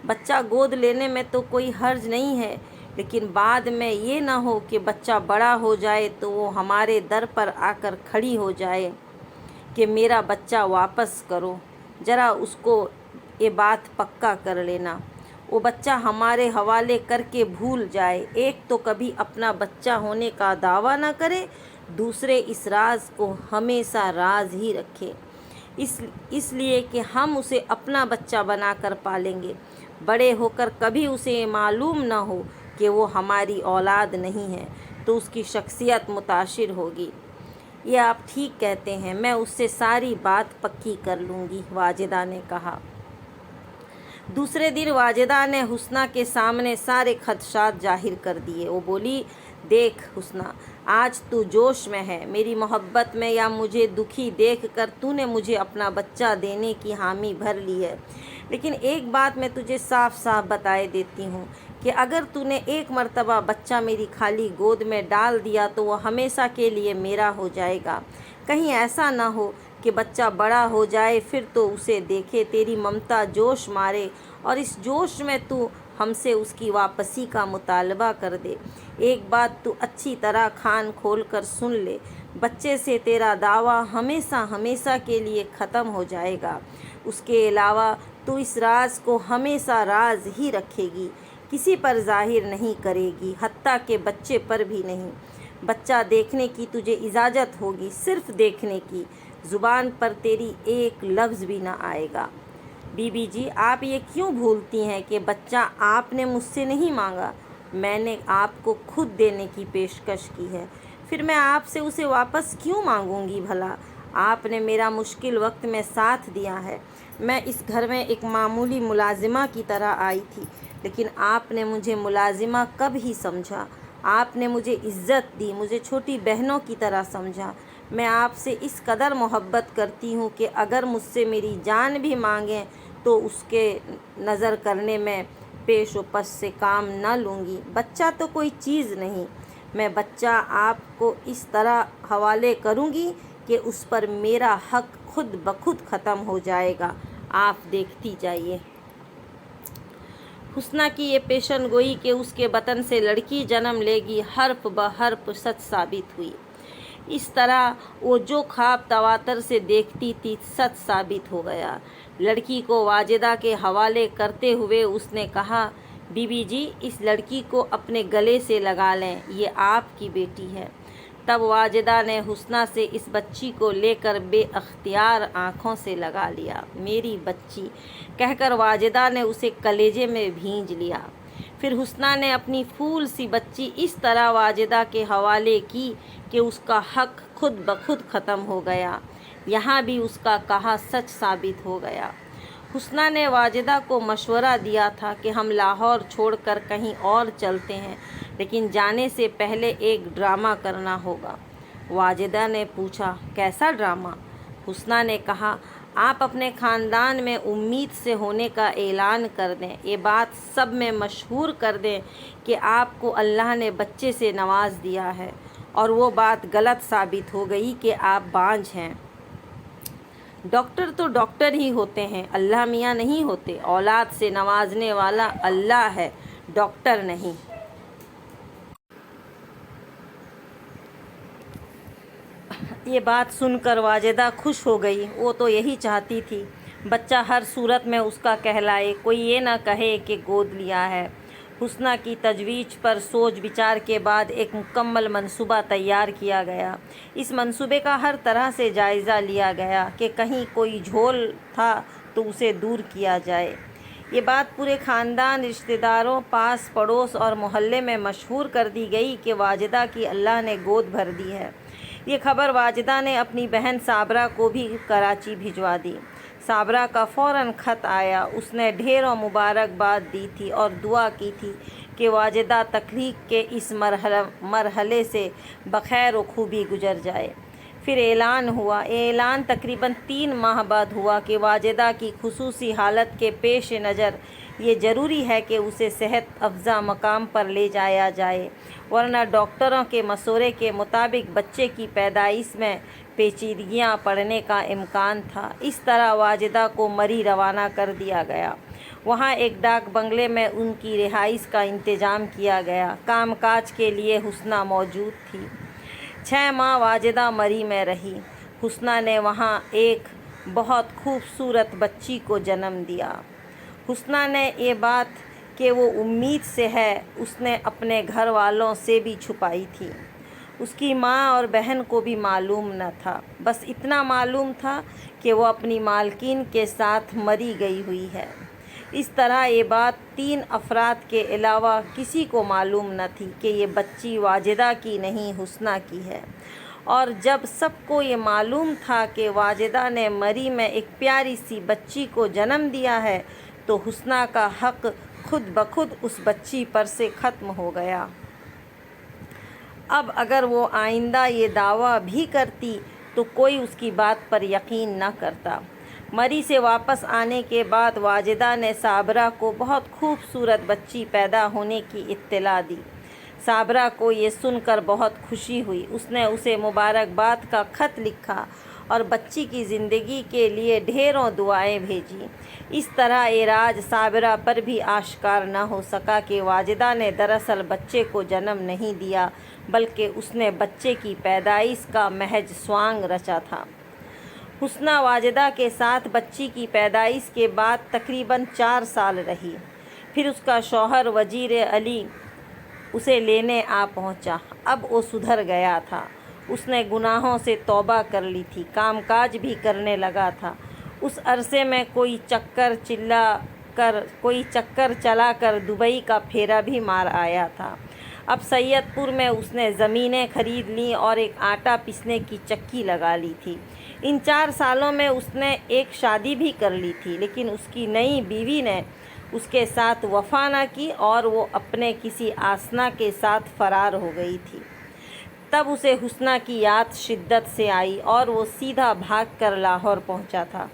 S1: بچہ گود لینے میں تو کوئی حرج نہیں ہے، لیکن بعد میں یہ نہ ہو کہ بچہ بڑا ہو جائے تو وہ ہمارے در پر آ کر کھڑی ہو جائے کہ میرا بچہ واپس کرو۔ ذرا اس کو یہ بات پکا کر لینا، وہ بچہ ہمارے حوالے کر کے بھول جائے۔ ایک تو کبھی اپنا بچہ ہونے کا دعویٰ نہ کرے، دوسرے اس راز کو ہمیشہ راز ہی رکھے، اس لیے کہ ہم اسے اپنا بچہ بنا کر پالیں گے۔ بڑے ہو کر کبھی اسے یہ معلوم نہ ہو کہ وہ ہماری اولاد نہیں ہے تو اس کی شخصیت متاثر ہوگی۔ یہ آپ ٹھیک کہتے ہیں، میں اس سے ساری بات پکی کر لوں گی، واجدہ نے کہا۔ دوسرے دن واجدہ نے حسنہ کے سامنے سارے خدشات ظاہر کر دیے۔ وہ بولی، دیکھ حسنہ، آج تو جوش میں ہے، میری محبت میں یا مجھے دکھی دیکھ کر تو نے مجھے اپنا بچہ دینے کی حامی بھر لی ہے، لیکن ایک بات میں تجھے صاف صاف بتائے دیتی ہوں کہ اگر تو نے ایک مرتبہ بچہ میری خالی گود میں ڈال دیا تو وہ ہمیشہ کے لیے میرا ہو جائے گا۔ کہیں ایسا نہ ہو کہ بچہ بڑا ہو جائے، پھر تو اسے دیکھے تیری ممتا جوش مارے اور اس جوش میں تو ہم سے اس کی واپسی کا مطالبہ کر دے۔ ایک بات تو اچھی طرح کان کھول کر سن لے، بچے سے تیرا دعویٰ ہمیشہ ہمیشہ کے لیے ختم ہو جائے گا۔ اس کے علاوہ تو اس راز کو ہمیشہ راز ہی رکھے گی، کسی پر ظاہر نہیں کرے گی، حتیٰ کہ بچے پر بھی نہیں۔ بچہ دیکھنے کی تجھے اجازت ہوگی، صرف دیکھنے کی، زبان پر تیری ایک لفظ بھی نہ آئے گا۔ بی بی جی، آپ یہ کیوں بھولتی ہیں کہ بچہ آپ نے مجھ سے نہیں مانگا، میں نے آپ کو خود دینے کی پیشکش کی ہے، پھر میں آپ سے اسے واپس کیوں مانگوں گی بھلا؟ آپ نے میرا مشکل وقت میں ساتھ دیا ہے۔ میں اس گھر میں ایک معمولی ملازمہ کی طرح آئی تھی، لیکن آپ نے مجھے ملازمہ کب ہی سمجھا؟ آپ نے مجھے عزت دی، مجھے چھوٹی بہنوں کی طرح سمجھا۔ میں آپ سے اس قدر محبت کرتی ہوں کہ اگر مجھ سے میری جان بھی مانگیں تو اس کے نظر کرنے میں پیش و پس سے کام نہ لوں گی۔ بچہ تو کوئی چیز نہیں، میں بچہ آپ کو اس طرح حوالے کروں گی کہ اس پر میرا حق خود بخود ختم ہو جائے گا، آپ دیکھتی جائیے۔ حسنہ کی یہ پیشن گوئی کہ اس کے بطن سے لڑکی جنم لے گی حرف بحرف سچ ثابت ہوئی۔ اس طرح وہ جو خواب تواتر سے دیکھتی تھی سچ ثابت ہو گیا۔ لڑکی کو واجدہ کے حوالے کرتے ہوئے اس نے کہا، بی بی جی، اس لڑکی کو اپنے گلے سے لگا لیں، یہ آپ کی بیٹی ہے۔ تب واجدہ نے حسنہ سے اس بچی کو لے کر بے اختیار آنکھوں سے لگا لیا۔ میری بچی کہہ کر واجدہ نے اسے کلیجے میں بھینج لیا۔ پھر حسنہ نے اپنی پھول سی بچی اس طرح واجدہ کے حوالے کی کہ اس کا حق خود بخود ختم ہو گیا، یہاں بھی اس کا کہا سچ ثابت ہو گیا۔ حسنہ نے واجدہ کو مشورہ دیا تھا کہ ہم لاہور چھوڑ کر کہیں اور چلتے ہیں، لیکن جانے سے پہلے ایک ڈرامہ کرنا ہوگا۔ واجدہ نے پوچھا، کیسا ڈرامہ؟ حسنہ نے کہا، آپ اپنے خاندان میں امید سے ہونے کا اعلان کر دیں، یہ بات سب میں مشہور کر دیں کہ آپ کو اللہ نے بچے سے نواز دیا ہے، اور وہ بات غلط ثابت ہو گئی کہ آپ بانجھ ہیں۔ ڈاکٹر تو ڈاکٹر ہی ہوتے ہیں، اللہ میاں نہیں ہوتے۔ اولاد سے نوازنے والا اللہ ہے، ڈاکٹر نہیں۔ یہ بات سن کر واجدہ خوش ہو گئی، وہ تو یہی چاہتی تھی، بچہ ہر صورت میں اس کا کہلائے، کوئی یہ نہ کہے کہ گود لیا ہے۔ حسنہ کی تجویز پر سوچ بچار کے بعد ایک مکمل منصوبہ تیار کیا گیا۔ اس منصوبے کا ہر طرح سے جائزہ لیا گیا کہ کہیں کوئی جھول تھا تو اسے دور کیا جائے۔ یہ بات پورے خاندان، رشتہ داروں، پاس پڑوس اور محلے میں مشہور کر دی گئی کہ واجدہ کی اللہ نے گود بھر دی ہے۔ یہ خبر واجدہ نے اپنی بہن صابرہ کو بھی کراچی بھجوا دی۔ صابرہ کا فوراً خط آیا۔ اس نے ڈھیروں مبارکباد دی تھی اور دعا کی تھی کہ واجدہ تخلیق کے اس مرحلے سے بخیر و خوبی گزر جائے۔ پھر اعلان ہوا۔ اعلان تقریباً 3 ماہ بعد ہوا کہ واجدہ کی خصوصی حالت کے پیش نظر یہ ضروری ہے کہ اسے صحت افزا مقام پر لے جایا جائے، ورنہ ڈاکٹروں کے مشورے کے مطابق بچے کی پیدائش میں پیچیدگیاں پڑنے کا امکان تھا۔ اس طرح واجدہ کو مری روانہ کر دیا گیا۔ وہاں ایک ڈاک بنگلے میں ان کی رہائش کا انتظام کیا گیا۔ کام کاج کے لیے حسنہ موجود تھی۔ 6 ماہ واجدہ مری میں رہی۔ حسنہ نے وہاں ایک بہت خوبصورت بچی کو جنم دیا۔ حسنہ نے یہ بات کہ وہ امید سے ہے، اس نے اپنے گھر والوں سے بھی چھپائی تھی۔ اس کی ماں اور بہن کو بھی معلوم نہ تھا، بس اتنا معلوم تھا کہ وہ اپنی مالکین کے ساتھ مری گئی ہوئی ہے۔ اس طرح یہ بات 3 افراد کے علاوہ کسی کو معلوم نہ تھی کہ یہ بچی واجدہ کی نہیں، حسنہ کی ہے۔ اور جب سب کو یہ معلوم تھا کہ واجدہ نے مری میں ایک پیاری سی بچی کو جنم دیا ہے تو حسنہ کا حق خود بخود اس بچی پر سے ختم ہو گیا۔ اب اگر وہ آئندہ یہ دعویٰ بھی کرتی تو کوئی اس کی بات پر یقین نہ کرتا۔ مری سے واپس آنے کے بعد واجدہ نے صابرہ کو بہت خوبصورت بچی پیدا ہونے کی اطلاع دی۔ صابرہ کو یہ سن کر بہت خوشی ہوئی۔ اس نے اسے مبارکباد کا خط لکھا اور بچی کی زندگی کے لیے ڈھیروں دعائیں بھیجیں۔ اس طرح یہ راز صابرہ پر بھی آشکار نہ ہو سکا کہ واجدہ نے دراصل بچے کو جنم نہیں دیا، بلکہ اس نے بچے کی پیدائش کا محض سوانگ رچا تھا۔ حسنہ واجدہ کے ساتھ بچی کی پیدائش کے بعد تقریباً 4 سال رہی۔ پھر اس کا شوہر وزیر علی اسے لینے آ پہنچا۔ اب وہ سدھر گیا تھا۔ اس نے گناہوں سے توبہ کر لی تھی، کام کاج بھی کرنے لگا تھا۔ اس عرصے میں کوئی چکر چلا کر دبئی کا پھیرا بھی مار آیا تھا۔ اب سید پور میں اس نے زمینیں خرید لیں اور ایک آٹا پیسنے کی چکی لگا لی تھی۔ ان 4 سالوں میں اس نے ایک شادی بھی کر لی تھی، لیکن اس کی نئی بیوی نے اس کے ساتھ وفا نہ کی اور وہ اپنے کسی آشنا کے ساتھ فرار ہو گئی تھی۔ تب اسے حسنہ کی یاد شدت سے آئی اور وہ سیدھا بھاگ کر لاہور پہنچا تھا۔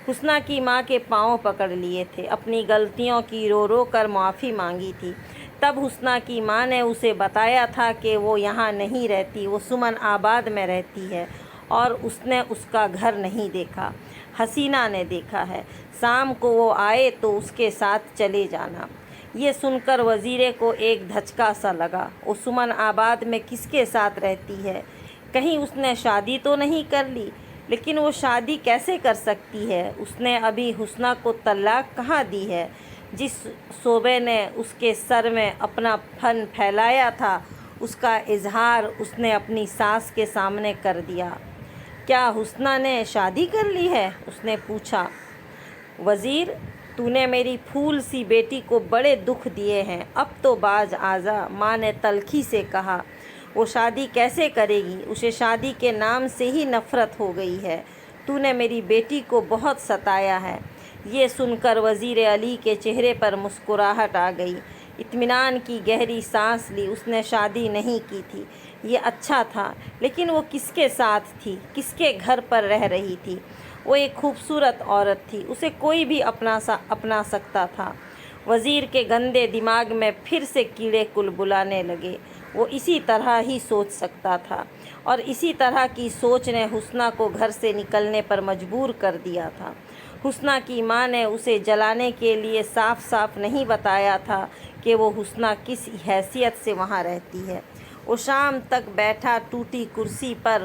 S1: حسنہ کی ماں کے پاؤں پکڑ لیے تھے، اپنی غلطیوں کی رو رو کر معافی مانگی تھی۔ تب حسنہ کی ماں نے اسے بتایا تھا کہ وہ یہاں نہیں رہتی، وہ سمن آباد میں رہتی ہے اور اس نے اس کا گھر نہیں دیکھا، حسینہ نے دیکھا ہے۔ شام کو وہ آئے تو اس کے ساتھ چلے جانا۔ یہ سن کر وزیرے کو ایک دھچکا سا لگا۔ وہ سمن آباد میں کس کے ساتھ رہتی ہے؟ کہیں اس نے شادی تو نہیں کر لی؟ لیکن وہ شادی کیسے کر سکتی ہے؟ اس نے ابھی حسنہ کو طلاق کہاں دی ہے؟ جس صوبے نے اس کے سر میں اپنا فن پھیلایا تھا، اس کا اظہار اس نے اپنی ساس کے سامنے کر دیا۔ کیا حسنہ نے شادی کر لی ہے؟ اس نے پوچھا۔ وزیر، تو نے میری پھول سی بیٹی کو بڑے دکھ دیے ہیں، اب تو باز آجا، ماں نے تلخی سے کہا۔ وہ شادی کیسے کرے گی؟ اسے شادی کے نام سے ہی نفرت ہو گئی ہے۔ تو نے میری بیٹی کو بہت ستایا ہے۔ یہ سن کر وزیر علی کے چہرے پر مسکراہٹ آ گئی۔ اطمینان کی گہری سانس لی۔ اس نے شادی نہیں کی تھی، یہ اچھا تھا، لیکن وہ کس کے ساتھ تھی؟ کس کے گھر پر رہ رہی تھی؟ وہ ایک خوبصورت عورت تھی، اسے کوئی بھی اپنا سکتا تھا۔ وزیر کے گندے دماغ میں پھر سے کیڑے کلبلانے لگے۔ وہ اسی طرح ہی سوچ سکتا تھا اور اسی طرح کی سوچ نے حسنہ کو گھر سے نکلنے پر مجبور کر دیا تھا۔ حسنہ کی ماں نے اسے جلانے کے لیے صاف صاف نہیں بتایا تھا کہ وہ حسنہ کس حیثیت سے وہاں رہتی ہے۔ وہ شام تک بیٹھا ٹوٹی کرسی پر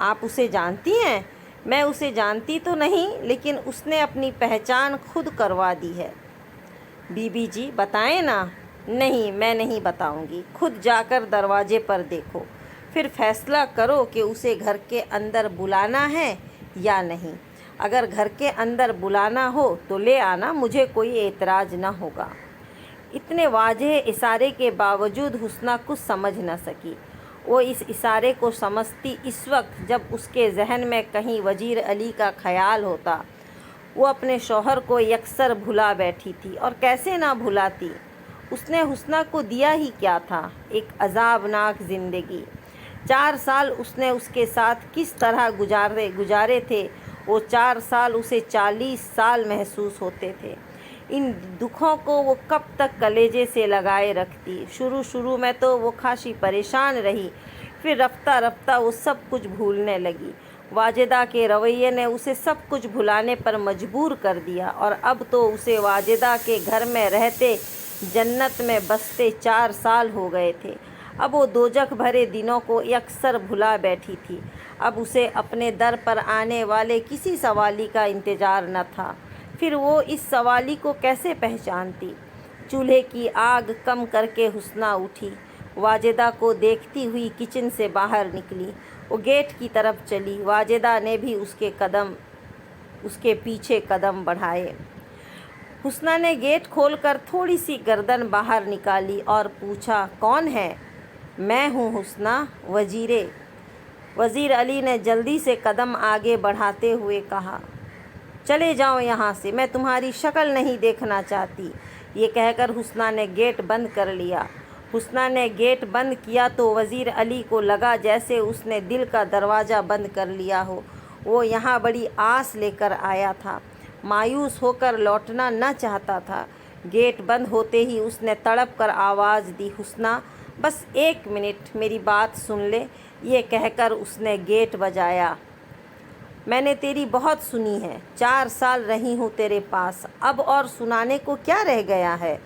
S1: آپ اسے جانتی ہیں؟ میں اسے جانتی تو نہیں، لیکن اس نے اپنی پہچان خود کروا دی ہے۔ بی بی جی بتائیں نا۔ نہیں، میں نہیں بتاؤں گی، خود جا کر دروازے پر دیکھو، پھر فیصلہ کرو کہ اسے گھر کے اندر بلانا ہے یا نہیں۔ اگر گھر کے اندر بلانا ہو تو لے آنا، مجھے کوئی اعتراض نہ ہوگا۔ اتنے واضح اشارے کے باوجود حسنہ کچھ سمجھ نہ سکی۔ وہ اس اشارے کو سمجھتی اس وقت جب اس کے ذہن میں کہیں وزیر علی کا خیال ہوتا۔ وہ اپنے شوہر کو یکسر بھلا بیٹھی تھی، اور کیسے نہ بھلاتی؟ اس نے حسنہ کو دیا ہی کیا تھا؟ ایک عذابناک زندگی۔ 4 سال اس نے اس کے ساتھ کس طرح گزارے تھے؟ وہ 4 سال اسے 40 سال محسوس ہوتے تھے۔ ان دکھوں کو وہ کب تک کلیجے سے لگائے رکھتی؟ شروع میں تو وہ خاصی پریشان رہی، پھر رفتہ رفتہ وہ سب کچھ بھولنے لگی۔ واجدہ کے رویے نے اسے سب کچھ بھلانے پر مجبور کر دیا، اور اب تو اسے واجدہ کے گھر میں رہتے، جنت میں بستے 4 سال ہو گئے تھے۔ اب وہ دوزخ بھرے دنوں کو یکسر بھلا بیٹھی تھی۔ اب اسے اپنے در پر آنے والے کسی سوالی کا انتظار نہ تھا۔ پھر وہ اس سوالی کو کیسے پہچانتی؟ چولہے کی آگ کم کر کے حسنہ اٹھی، واجدہ کو دیکھتی ہوئی کچن سے باہر نکلی۔ وہ گیٹ کی طرف چلی، واجدہ نے بھی اس کے پیچھے قدم بڑھائے۔ حسنہ نے گیٹ کھول کر تھوڑی سی گردن باہر نکالی اور پوچھا، کون ہے؟ میں ہوں حسنہ، وزیر علی نے جلدی سے قدم آگے بڑھاتے ہوئے کہا۔ چلے جاؤ یہاں سے، میں تمہاری شکل نہیں دیکھنا چاہتی۔ یہ کہہ کر حسنہ نے گیٹ بند کر لیا۔ حسنہ نے گیٹ بند کیا تو وزیر علی کو لگا جیسے اس نے دل کا دروازہ بند کر لیا ہو۔ وہ یہاں بڑی آس لے کر آیا تھا، مایوس ہو کر لوٹنا نہ چاہتا تھا۔ گیٹ بند ہوتے ہی اس نے تڑپ کر آواز دی، حسنہ بس 1 منٹ میری بات سن لے۔ یہ کہہ کر اس نے گیٹ بجایا۔ میں نے تیری بہت سنی ہے، 4 سال رہی ہوں تیرے پاس، اب اور سنانے کو کیا رہ گیا ہے؟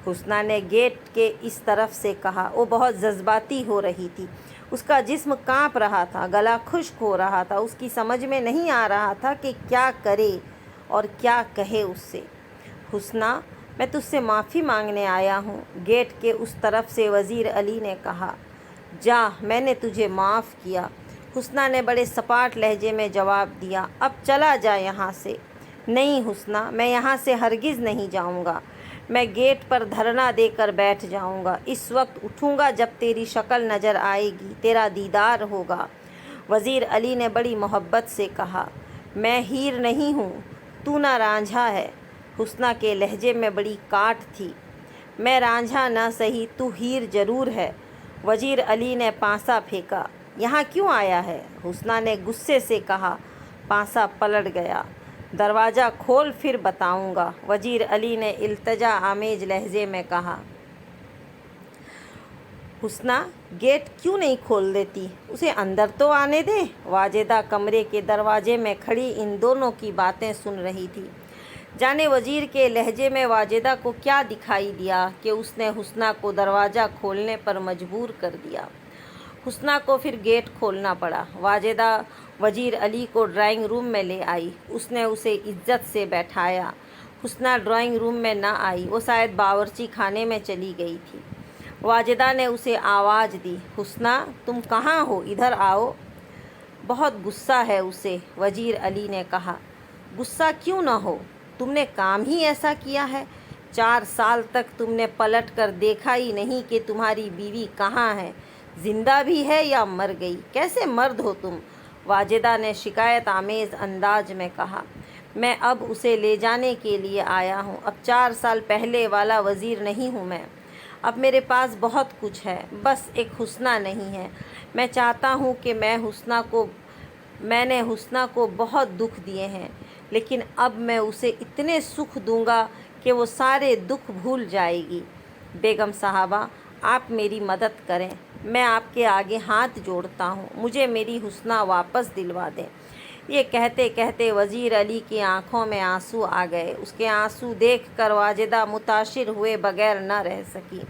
S1: حسنہ نے گیٹ کے اس طرف سے کہا۔ وہ بہت جذباتی ہو رہی تھی، اس کا جسم کانپ رہا تھا، گلا خشک ہو رہا تھا۔ اس کی سمجھ میں نہیں آ رہا تھا کہ کیا کرے اور کیا کہے اس سے۔ حسنہ، میں تجھ سے معافی مانگنے آیا ہوں، گیٹ کے اس طرف سے وزیر علی نے کہا۔ جا، میں نے تجھے معاف کیا، حسنہ نے بڑے سپاٹ لہجے میں جواب دیا۔ اب چلا جا یہاں سے۔ نہیں حسنہ، میں یہاں سے ہرگز نہیں جاؤں گا، میں گیٹ پر دھرنا دے کر بیٹھ جاؤں گا۔ اس وقت اٹھوں گا جب تیری شکل نظر آئے گی، تیرا دیدار ہوگا۔ وزیر علی نے بڑی محبت سے کہا۔ میں ہیر نہیں ہوں، تو نہ رانجھا ہے۔ حسنہ کے لہجے میں بڑی کاٹ تھی۔ میں رانجھا نہ سہی، تو ہیر ضرور ہے۔ وزیر علی نے پانسا پھینکا۔ یہاں کیوں آیا ہے؟ حسنہ نے غصے سے کہا۔ پانسا پلٹ گیا۔ دروازہ کھول پھر بتاؤں گا، وزیر علی نے التجا آمیز لہجے میں کہا۔ حسنہ، گیٹ کیوں نہیں کھول دیتی؟ اسے اندر تو آنے دے۔ واجدہ کمرے کے دروازے میں کھڑی ان دونوں کی باتیں سن رہی تھی۔ جانے وزیر کے لہجے میں واجدہ کو کیا دکھائی دیا کہ اس نے حسنہ کو دروازہ کھولنے پر مجبور کر دیا۔ حسنہ کو پھر گیٹ کھولنا پڑا۔ واجدہ وزیر علی کو ڈرائنگ روم میں لے آئی، اس نے اسے عزت سے بیٹھایا۔ حسنہ ڈرائنگ روم میں نہ آئی، وہ شاید باورچی خانے میں چلی گئی تھی۔ واجدہ نے اسے آواز دی، حسنہ تم کہاں ہو؟ ادھر آؤ۔ بہت غصہ ہے اسے، وزیر علی نے کہا۔ غصہ کیوں نہ ہو، تم نے کام ہی ایسا کیا ہے۔ 4 سال تک تم نے پلٹ کر دیکھا ہی نہیں کہ تمہاری بیوی کہاں ہے، زندہ بھی ہے یا مر گئی۔ کیسے مرد ہو تم؟ واجدہ نے شکایت آمیز انداز میں کہا۔ میں اب اسے لے جانے کے لیے آیا ہوں، اب 4 سال پہلے والا وزیر نہیں ہوں میں۔ اب میرے پاس بہت کچھ ہے، بس ایک حسنہ نہیں ہے۔ میں چاہتا ہوں کہ میں نے حسنہ کو بہت دکھ دیے ہیں، لیکن اب میں اسے اتنے سکھ دوں گا کہ وہ سارے دکھ بھول جائے گی۔ بیگم صاحبہ، آپ میری مدد کریں، میں آپ کے آگے ہاتھ جوڑتا ہوں، مجھے میری حسنہ واپس دلوا دیں۔ یہ کہتے کہتے وزیر علی کی آنکھوں میں آنسو آ گئے۔ اس کے آنسو دیکھ کر واجدہ متاثر ہوئے بغیر نہ رہ سکی۔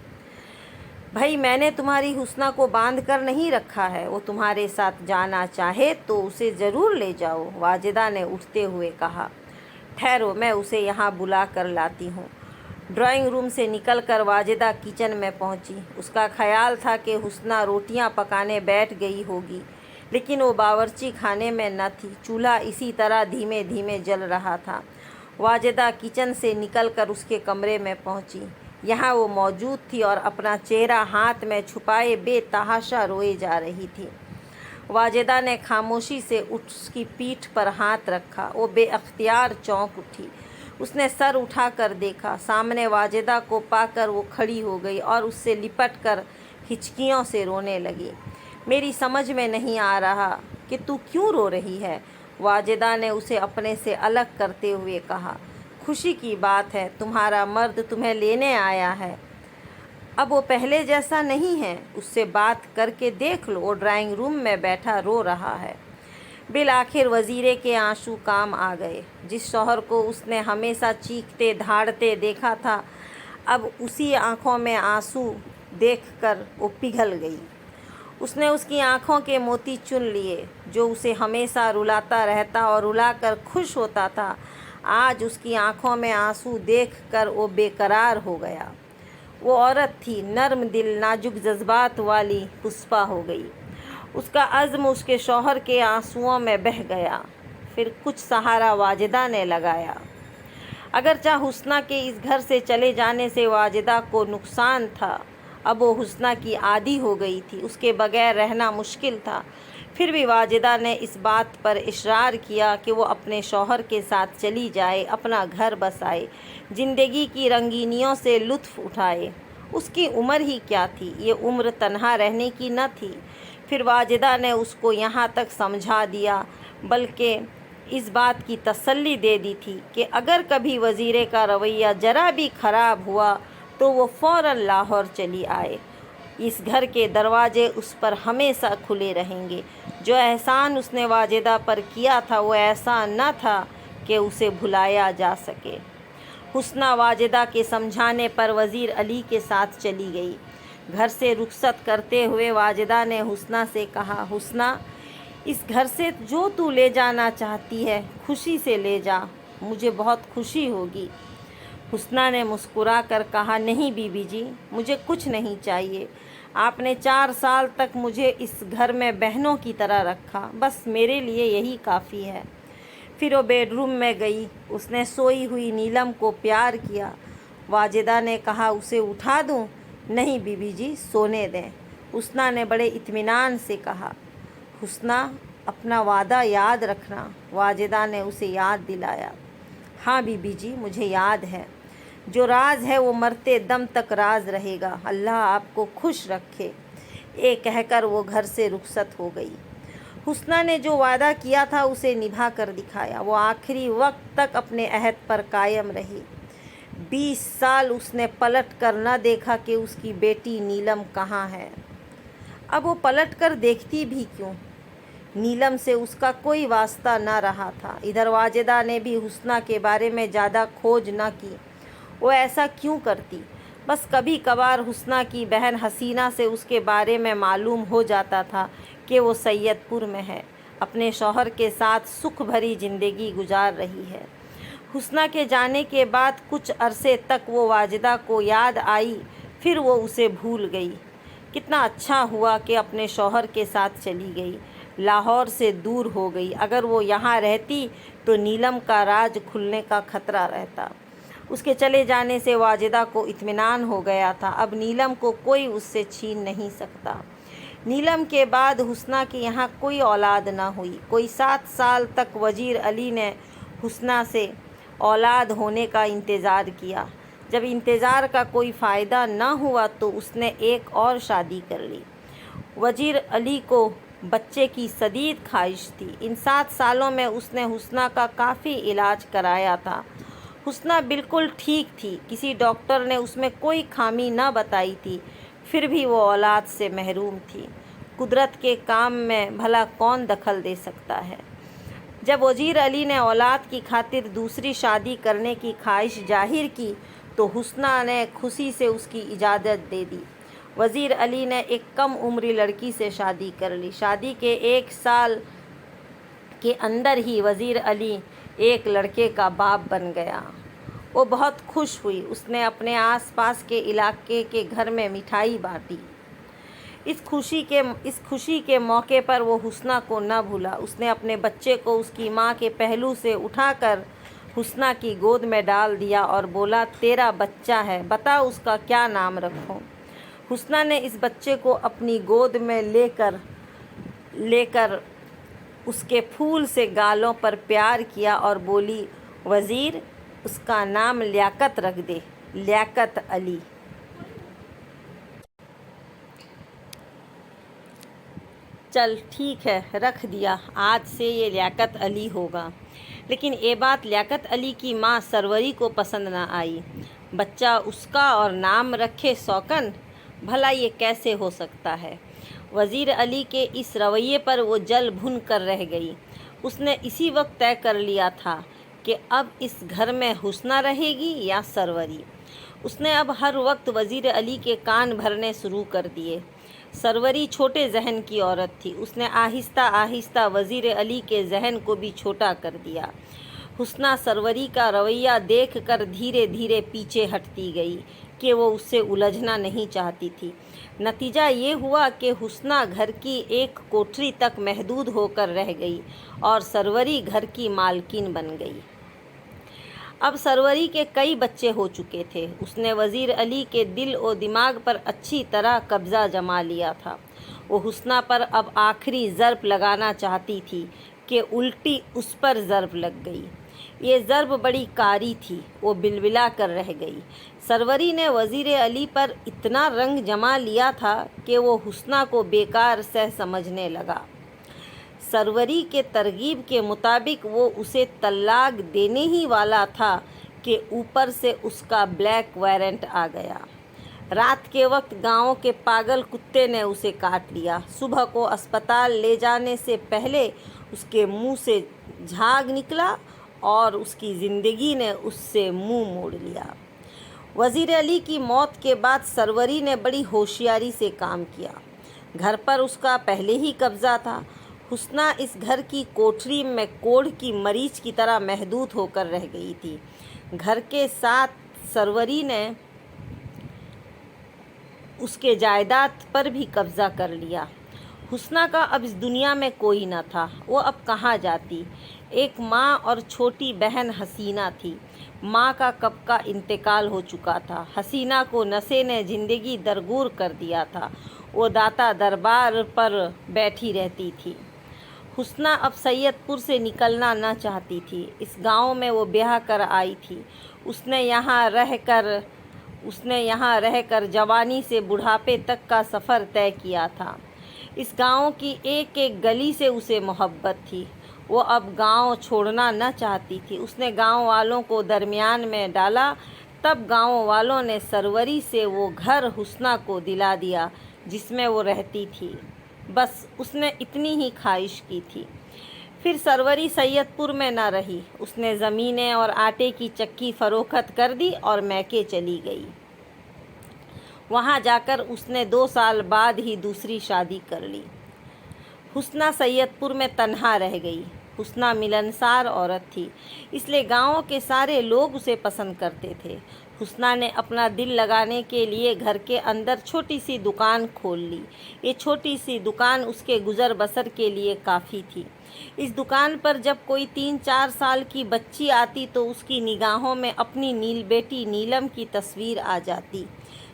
S1: بھائی میں نے تمہاری حسنہ کو باندھ کر نہیں رکھا ہے، وہ تمہارے ساتھ جانا چاہے تو اسے ضرور لے جاؤ، واجدہ نے اٹھتے ہوئے کہا۔ ٹھہرو، میں اسے یہاں بلا کر لاتی ہوں۔ ڈرائنگ روم سے نکل کر واجدہ کچن میں پہنچی۔ اس کا خیال تھا کہ حسنہ روٹیاں پکانے بیٹھ گئی ہوگی، لیکن وہ باورچی خانے میں نہ تھی۔ چولہا اسی طرح دھیمے دھیمے جل رہا تھا۔ واجدہ کچن سے نکل کر اس کے کمرے میں پہنچی۔ یہاں وہ موجود تھی اور اپنا چہرہ ہاتھ میں چھپائے بے تحاشا روئے جا رہی تھی۔ واجدہ نے خاموشی سے اس کی پیٹھ پر ہاتھ رکھا۔ وہ بے اختیار چونک اٹھی۔ اس نے سر اٹھا کر دیکھا۔ سامنے واجدہ کو پا کر وہ کھڑی ہو گئی اور اس سے لپٹ کر ہچکیوں سے رونے لگی۔ میری سمجھ میں نہیں آ رہا کہ تو کیوں رو رہی ہے، واجدہ نے اسے اپنے سے الگ کرتے ہوئے کہا۔ خوشی کی بات ہے، تمہارا مرد تمہیں لینے آیا ہے۔ اب وہ پہلے جیسا نہیں ہے، اس سے بات کر کے دیکھ لو، وہ ڈرائنگ روم میں بیٹھا رو رہا ہے۔ بالآخر وزیرے کے آنسو کام آ گئے۔ جس شوہر کو اس نے ہمیشہ چیختے دھاڑتے دیکھا تھا، اب اسی آنکھوں میں آنسو دیکھ کر وہ پگھل گئی۔ اس نے اس کی آنکھوں کے موتی چن لیے، جو اسے ہمیشہ رلاتا رہتا اور رلا کر خوش ہوتا تھا۔ آج اس کی آنکھوں میں آنسو دیکھ کر وہ بے قرار ہو گیا۔ وہ عورت تھی، نرم دل، نازک جذبات والی پسپا ہو گئی۔ اس کا عزم اس کے شوہر کے آنسوؤں میں بہہ گیا۔ پھر کچھ سہارا واجدہ نے لگایا۔ اگرچہ حسنہ کے اس گھر سے چلے جانے سے واجدہ کو نقصان تھا، اب وہ حسنہ کی عادی ہو گئی تھی، اس کے بغیر رہنا مشکل تھا۔ پھر بھی واجدہ نے اس بات پر اصرار کیا کہ وہ اپنے شوہر کے ساتھ چلی جائے، اپنا گھر بسائے، زندگی کی رنگینیوں سے لطف اٹھائے۔ اس کی عمر ہی کیا تھی، یہ عمر تنہا رہنے کی نہ تھی۔ پھر واجدہ نے اس کو یہاں تک سمجھا دیا، بلکہ اس بات کی تسلی دے دی تھی کہ اگر کبھی وزیرے کا رویہ ذرا بھی خراب ہوا تو وہ فوراً لاہور چلی آئے۔ اس گھر کے دروازے اس پر ہمیشہ کھلے رہیں گے۔ جو احسان اس نے واجدہ پر کیا تھا وہ ایسا نہ تھا کہ اسے بھلایا جا سکے۔ حسنہ واجدہ کے سمجھانے پر وزیر علی کے ساتھ چلی گئی۔ گھر سے رخصت کرتے ہوئے واجدہ نے حسنہ سے کہا، حسنہ، اس گھر سے جو تو لے جانا چاہتی ہے خوشی سے لے جا، مجھے بہت خوشی ہوگی۔ حسنہ نے مسکرا کر کہا، نہیں بی بی جی، مجھے کچھ نہیں چاہیے۔ آپ نے 4 سال تک مجھے اس گھر میں بہنوں کی طرح رکھا، بس میرے لیے یہی کافی ہے۔ پھر وہ بیڈ روم میں گئی۔ اس نے سوئی ہوئی نیلم کو پیار کیا۔ واجدہ نے کہا، اسے اٹھا دوں؟ نہیں بی بی جی، سونے دیں، حسنہ نے بڑے اطمینان سے کہا۔ حسنہ، اپنا وعدہ یاد رکھنا، واجدہ نے اسے یاد دلایا۔ ہاں بی بی جی، مجھے یاد ہے۔ جو راز ہے وہ مرتے دم تک راز رہے گا، اللہ آپ کو خوش رکھے۔ یہ کہہ کر وہ گھر سے رخصت ہو گئی۔ حسنہ نے جو وعدہ کیا تھا اسے نبھا کر دکھایا۔ وہ آخری وقت تک اپنے عہد پر قائم رہی۔ 20 سال اس نے پلٹ کر نہ دیکھا کہ اس کی بیٹی نیلم کہاں ہے۔ اب وہ پلٹ کر دیکھتی بھی کیوں؟ نیلم سے اس کا کوئی واسطہ نہ رہا تھا۔ ادھر واجدہ نے بھی حسنہ کے بارے میں زیادہ کھوج نہ کی۔ وہ ایسا کیوں کرتی؟ بس کبھی کبھار حسنہ کی بہن حسینہ سے اس کے بارے میں معلوم ہو جاتا تھا کہ وہ سید پور میں ہے، اپنے شوہر کے ساتھ سکھ بھری زندگی گزار رہی ہے۔ حسنہ کے جانے کے بعد کچھ عرصے تک وہ واجدہ کو یاد آئی، پھر وہ اسے بھول گئی۔ کتنا اچھا ہوا کہ اپنے شوہر کے ساتھ چلی گئی، لاہور سے دور ہو گئی۔ اگر وہ یہاں رہتی تو نیلم کا راز کھلنے کا خطرہ رہتا۔ اس کے چلے جانے سے واجدہ کو اطمینان ہو گیا تھا، اب نیلم کو کوئی اس سے چھین نہیں سکتا۔ نیلم کے بعد حسنہ کے یہاں کوئی اولاد نہ ہوئی۔ کوئی 7 سال تک وزیر علی نے حسنہ سے اولاد ہونے کا انتظار کیا۔ جب انتظار کا کوئی فائدہ نہ ہوا تو اس نے ایک اور شادی کر لی۔ وزیر علی کو بچے کی شدید خواہش تھی۔ ان 7 سالوں میں اس نے حسنہ کا کافی علاج کرایا تھا۔ حسنہ بالکل ٹھیک تھی، کسی ڈاکٹر نے اس میں کوئی خامی نہ بتائی تھی، پھر بھی وہ اولاد سے محروم تھی۔ قدرت کے کام میں بھلا کون دخل دے سکتا ہے؟ جب وزیر علی نے اولاد کی خاطر دوسری شادی کرنے کی خواہش ظاہر کی تو حسنہ نے خوشی سے اس کی اجازت دے دی۔ وزیر علی نے ایک کم عمری لڑکی سے شادی کر لی۔ شادی کے 1 سال کے اندر ہی وزیر علی ایک لڑکے کا باپ بن گیا۔ وہ بہت خوش ہوئی۔ اس نے اپنے آس پاس کے علاقے کے گھر میں مٹھائی بانٹی۔ اس خوشی کے موقع پر وہ حسنہ کو نہ بھولا۔ اس نے اپنے بچے کو اس کی ماں کے پہلو سے اٹھا کر حسنہ کی گود میں ڈال دیا اور بولا، تیرا بچہ ہے، بتا اس کا کیا نام رکھوں۔ حسنہ نے اس بچے کو اپنی گود میں لے کر اس کے پھول سے گالوں پر پیار کیا اور بولی، وزیر، اس کا نام لیاقت رکھ دے، لیاقت علی۔ چل ٹھیک ہے، رکھ دیا، آج سے یہ لیاقت علی ہوگا۔ لیکن یہ بات لیاقت علی کی ماں سروری کو پسند نہ آئی۔ بچہ اس کا اور نام رکھے سوکن، بھلا یہ کیسے ہو سکتا ہے؟ وزیر علی کے اس رویے پر وہ جل بھن کر رہ گئی۔ اس نے اسی وقت طے کر لیا تھا کہ اب اس گھر میں حسنہ رہے گی یا سروری۔ اس نے اب ہر وقت وزیر علی کے کان بھرنے شروع کر دیے۔ سروری چھوٹے ذہن کی عورت تھی۔ اس نے آہستہ آہستہ وزیر علی کے ذہن کو بھی چھوٹا کر دیا۔ حسنہ سروری کا رویہ دیکھ کر دھیرے دھیرے پیچھے ہٹتی گئی کہ وہ اس سے الجھنا نہیں چاہتی تھی۔ نتیجہ یہ ہوا کہ حسنہ گھر کی ایک کوٹری تک محدود ہو کر رہ گئی اور سروری گھر کی مالکن بن گئی۔ اب سروری کے کئی بچے ہو چکے تھے۔ اس نے وزیر علی کے دل و دماغ پر اچھی طرح قبضہ جما لیا تھا۔ وہ حسنہ پر اب آخری ضرب لگانا چاہتی تھی کہ الٹی اس پر ضرب لگ گئی۔ یہ ضرب بڑی کاری تھی۔ وہ بلبلا کر رہ گئی۔ سروری نے وزیر علی پر اتنا رنگ جما لیا تھا کہ وہ حسنہ کو بیکار سہ سمجھنے لگا۔ سروری کے ترغیب کے مطابق وہ اسے طلاق دینے ہی والا تھا کہ اوپر سے اس کا بلیک وارنٹ آ گیا۔ رات کے وقت گاؤں کے پاگل کتے نے اسے کاٹ لیا۔ صبح کو اسپتال لے جانے سے پہلے اس کے منہ سے جھاگ نکلا اور اس کی زندگی نے اس سے منہ موڑ لیا۔ وزیر علی کی موت کے بعد سروری نے بڑی ہوشیاری سے کام کیا۔ گھر پر اس کا پہلے ہی قبضہ تھا۔ حسنہ اس گھر کی کوٹری میں کوڑھ کی مریچ کی طرح محدود ہو کر رہ گئی تھی۔ گھر کے ساتھ سروری نے اس کے جائیداد پر بھی قبضہ کر لیا۔ حسنہ کا اب اس دنیا میں کوئی نہ تھا۔ وہ اب کہاں جاتی؟ ایک ماں اور چھوٹی بہن حسینہ تھی۔ ماں کا کب کا انتقال ہو چکا تھا۔ حسینہ کو نشے نے زندگی درگور کر دیا تھا۔ وہ داتا دربار پر بیٹھی رہتی تھی۔ حسنہ اب سید پور سے نکلنا نہ چاہتی تھی۔ اس گاؤں میں وہ بیاہ کر آئی تھی۔ اس نے یہاں رہ کر جوانی سے بڑھاپے تک کا سفر طے کیا تھا۔ اس گاؤں کی ایک ایک گلی سے اسے محبت تھی۔ وہ اب گاؤں چھوڑنا نہ چاہتی تھی۔ اس نے گاؤں والوں کو درمیان میں ڈالا۔ تب گاؤں والوں نے سروری سے وہ گھر حسنہ کو دلا دیا جس میں وہ رہتی تھی۔ بس اس نے اتنی ہی خواہش کی تھی۔ پھر سروری سید پور میں نہ رہی۔ اس نے زمینیں اور آٹے کی چکی فروخت کر دی اور میکے چلی گئی۔ وہاں جا کر اس نے 2 سال بعد ہی دوسری شادی کر لی۔ حسنہ سید پور میں تنہا رہ گئی۔ حسنہ ملنسار عورت تھی، اس لیے گاؤں کے سارے لوگ اسے پسند کرتے تھے۔ حسنہ نے اپنا دل لگانے کے لیے گھر کے اندر چھوٹی سی دکان کھول لی۔ یہ چھوٹی سی دکان اس کے گزر بسر کے لیے کافی تھی۔ اس دکان پر جب کوئی 3-4 سال کی بچی آتی تو اس کی نگاہوں میں اپنی بیٹی نیلم کی تصویر آ جاتی۔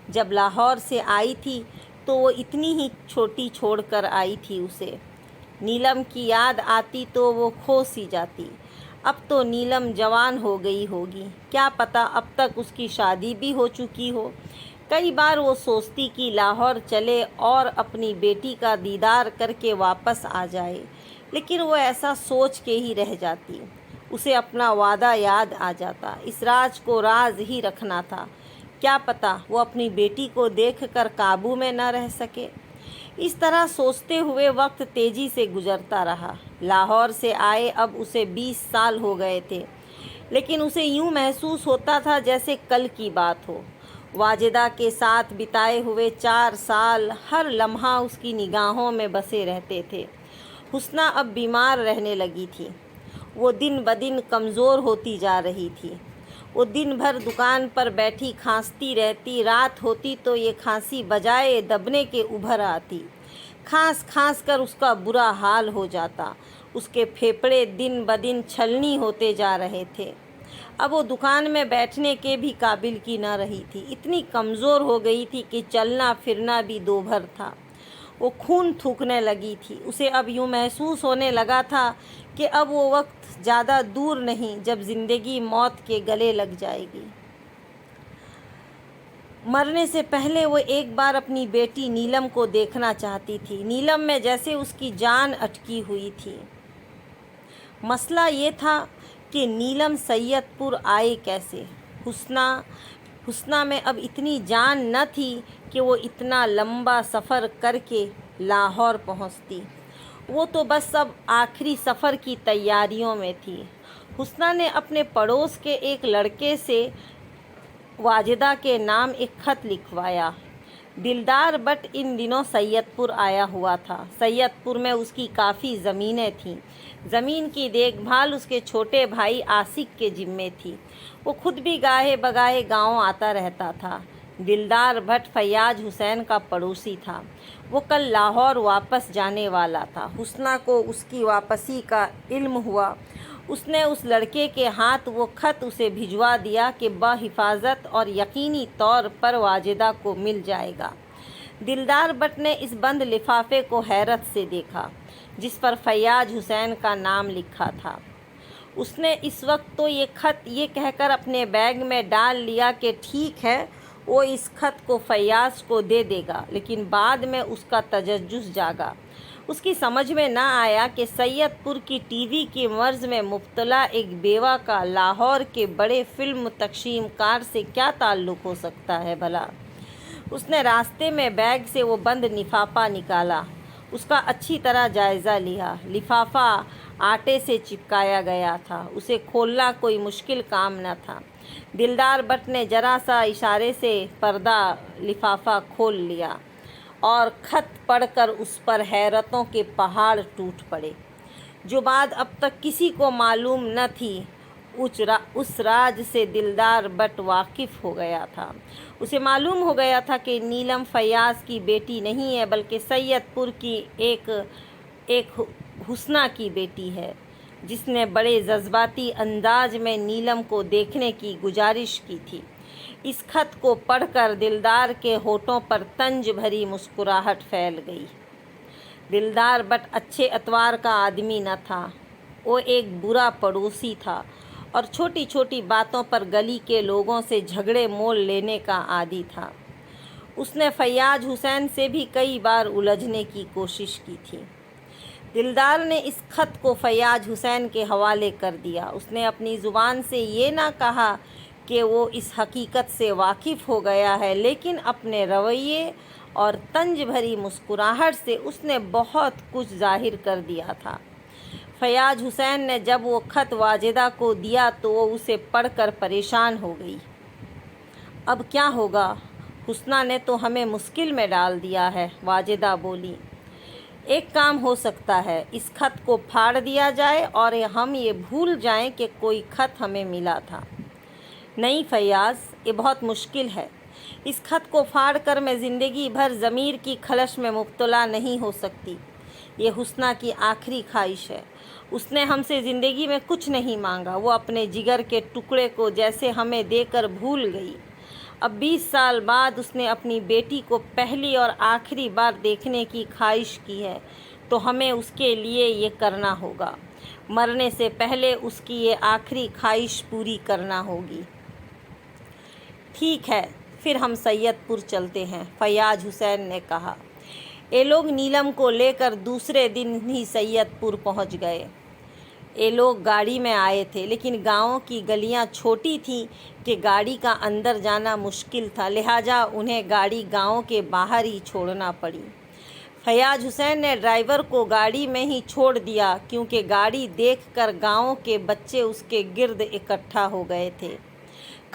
S1: جب لاہور سے آئی تھی تو وہ اتنی ہی چھوٹی چھوڑ کر آئی تھی اسے۔ نیلم کی یاد آتی تو وہ کھو سی جاتی۔ اب تو نیلم جوان ہو گئی ہوگی، کیا پتہ اب تک اس کی شادی بھی ہو چکی ہو۔ کئی بار وہ سوچتی کہ لاہور چلے اور اپنی بیٹی کا دیدار کر کے واپس آ جائے، لیکن وہ ایسا سوچ کے ہی رہ جاتی۔ اسے اپنا وعدہ یاد آ جاتا۔ اس راز کو راز ہی رکھنا تھا۔ کیا پتہ وہ اپنی بیٹی کو دیکھ کر قابو میں نہ رہ سکے۔ اس طرح سوچتے ہوئے وقت تیزی سے گزرتا رہا۔ لاہور سے آئے اب اسے 20 سال ہو گئے تھے، لیکن اسے یوں محسوس ہوتا تھا جیسے کل کی بات ہو۔ واجدہ کے ساتھ بتائے ہوئے 4 سال ہر لمحہ اس کی نگاہوں میں بسے رہتے تھے۔ حسنہ اب بیمار رہنے لگی تھی۔ وہ دن بدن کمزور ہوتی جا رہی تھی۔ وہ دن بھر دکان پر بیٹھی کھانستی رہتی، رات ہوتی تو یہ کھانسی بجائے دبنے کے ابھر آتی۔ کھانس کھانس کر اس کا برا حال ہو جاتا۔ اس کے پھیپھڑے دن بدن چھلنی ہوتے جا رہے تھے۔ اب وہ دکان میں بیٹھنے کے بھی قابل کی نہ رہی تھی۔ اتنی کمزور ہو گئی تھی کہ چلنا پھرنا بھی دو بھر تھا۔ وہ خون تھوکنے لگی تھی۔ اسے اب یوں محسوس ہونے لگا تھا کہ اب وہ وقت زیادہ دور نہیں جب زندگی موت کے گلے لگ جائے گی۔ مرنے سے پہلے وہ ایک بار اپنی بیٹی نیلم کو دیکھنا چاہتی تھی۔ نیلم میں جیسے اس کی جان اٹکی ہوئی تھی۔ مسئلہ یہ تھا کہ نیلم سید پور آئے کیسے؟ حسنہ میں اب اتنی جان نہ تھی کہ وہ اتنا لمبا سفر کر کے لاہور پہنچتی۔ وہ تو بس اب آخری سفر کی تیاریوں میں تھی۔ حسنہ نے اپنے پڑوس کے ایک لڑکے سے واجدہ کے نام ایک خط لکھوایا۔ دلدار بٹ ان دنوں سید پور آیا ہوا تھا۔ سید پور میں اس کی کافی زمینیں تھیں۔ زمین کی دیکھ بھال اس کے چھوٹے بھائی عاشق کے ذمے تھی۔ وہ خود بھی گاہے بگاہے گاؤں آتا رہتا تھا۔ دلدار بٹ فیاض حسین کا پڑوسی تھا۔ وہ کل لاہور واپس جانے والا تھا۔ حسنہ کو اس کی واپسی کا علم ہوا۔ اس نے اس لڑکے کے ہاتھ وہ خط اسے بھجوا دیا کہ بحفاظت اور یقینی طور پر واجدہ کو مل جائے گا۔ دلدار بٹ نے اس بند لفافے کو حیرت سے دیکھا جس پر فیاض حسین کا نام لکھا تھا۔ اس نے اس وقت تو یہ خط یہ کہہ کر اپنے بیگ میں ڈال لیا کہ ٹھیک ہے وہ اس خط کو فیاض کو دے دے گا، لیکن بعد میں اس کا تجسس جاگا۔ اس کی سمجھ میں نہ آیا کہ سید پور کی ٹی وی کی مرض میں مبتلا ایک بیوہ کا لاہور کے بڑے فلم تقسیم کار سے کیا تعلق ہو سکتا ہے بھلا۔ اس نے راستے میں بیگ سے وہ بند لفافہ نکالا، اس کا اچھی طرح جائزہ لیا۔ لفافہ آٹے سے چپکایا گیا تھا، اسے کھولنا کوئی مشکل کام نہ تھا۔ دلدار بٹ نے ذرا سا اشارے سے پردہ لفافہ کھول لیا اور خط پڑھ کر اس پر حیرتوں کے پہاڑ ٹوٹ پڑے، جو بات اب تک کسی کو معلوم نہ تھی۔ اس راز سے دلدار بٹ واقف ہو گیا تھا۔ اسے معلوم ہو گیا تھا کہ نیلم فیاض کی بیٹی نہیں ہے بلکہ سید پور کی ایک حسنہ کی بیٹی ہے، جس نے بڑے جذباتی انداز میں نیلم کو دیکھنے کی گزارش کی تھی۔ اس خط کو پڑھ کر دلدار کے ہونٹوں پر طنز بھری مسکراہٹ پھیل گئی۔ دلدار بٹ اچھے اتوار کا آدمی نہ تھا۔ وہ ایک برا پڑوسی تھا اور چھوٹی چھوٹی باتوں پر گلی کے لوگوں سے جھگڑے مول لینے کا عادی تھا۔ اس نے فیاض حسین سے بھی کئی بار الجھنے کی کوشش کی تھی۔ دلدار نے اس خط کو فیاض حسین کے حوالے کر دیا۔ اس نے اپنی زبان سے یہ نہ کہا کہ وہ اس حقیقت سے واقف ہو گیا ہے، لیکن اپنے رویے اور طنز بھری مسکراہٹ سے اس نے بہت کچھ ظاہر کر دیا تھا۔ فیاض حسین نے جب وہ خط واجدہ کو دیا تو وہ اسے پڑھ کر پریشان ہو گئی۔ اب کیا ہوگا؟ حسنہ نے تو ہمیں مشکل میں ڈال دیا ہے، واجدہ بولی۔ ایک کام ہو سکتا ہے، اس خط کو پھاڑ دیا جائے اور ہم یہ بھول جائیں کہ کوئی خط ہمیں ملا تھا۔ نہیں فیاض، یہ بہت مشکل ہے۔ اس خط کو پھاڑ کر میں زندگی بھر ضمیر کی خلش میں مبتلا نہیں ہو سکتی۔ یہ حسنہ کی آخری خواہش ہے۔ اس نے ہم سے زندگی میں کچھ نہیں مانگا۔ وہ اپنے جگر کے ٹکڑے کو جیسے ہمیں دے کر بھول گئی۔ اب 20 سال بعد اس نے اپنی بیٹی کو پہلی اور آخری بار دیکھنے کی خواہش کی ہے، تو ہمیں اس کے لیے یہ کرنا ہوگا۔ مرنے سے پہلے اس کی یہ آخری خواہش پوری کرنا ہوگی۔ ٹھیک ہے، پھر ہم سید پور چلتے ہیں، فیاض حسین نے کہا۔ یہ لوگ نیلم کو لے کر دوسرے دن ہی سید پور پہنچ گئے۔ یہ لوگ گاڑی میں آئے تھے، لیکن گاؤں کی گلیاں چھوٹی تھیں کہ گاڑی کا اندر جانا مشکل تھا، لہٰذا انہیں گاڑی گاؤں کے باہر ہی چھوڑنا پڑی۔ فیاض حسین نے ڈرائیور کو گاڑی میں ہی چھوڑ دیا کیونکہ گاڑی دیکھ کر گاؤں کے بچے اس کے گرد اکٹھا ہو گئے تھے۔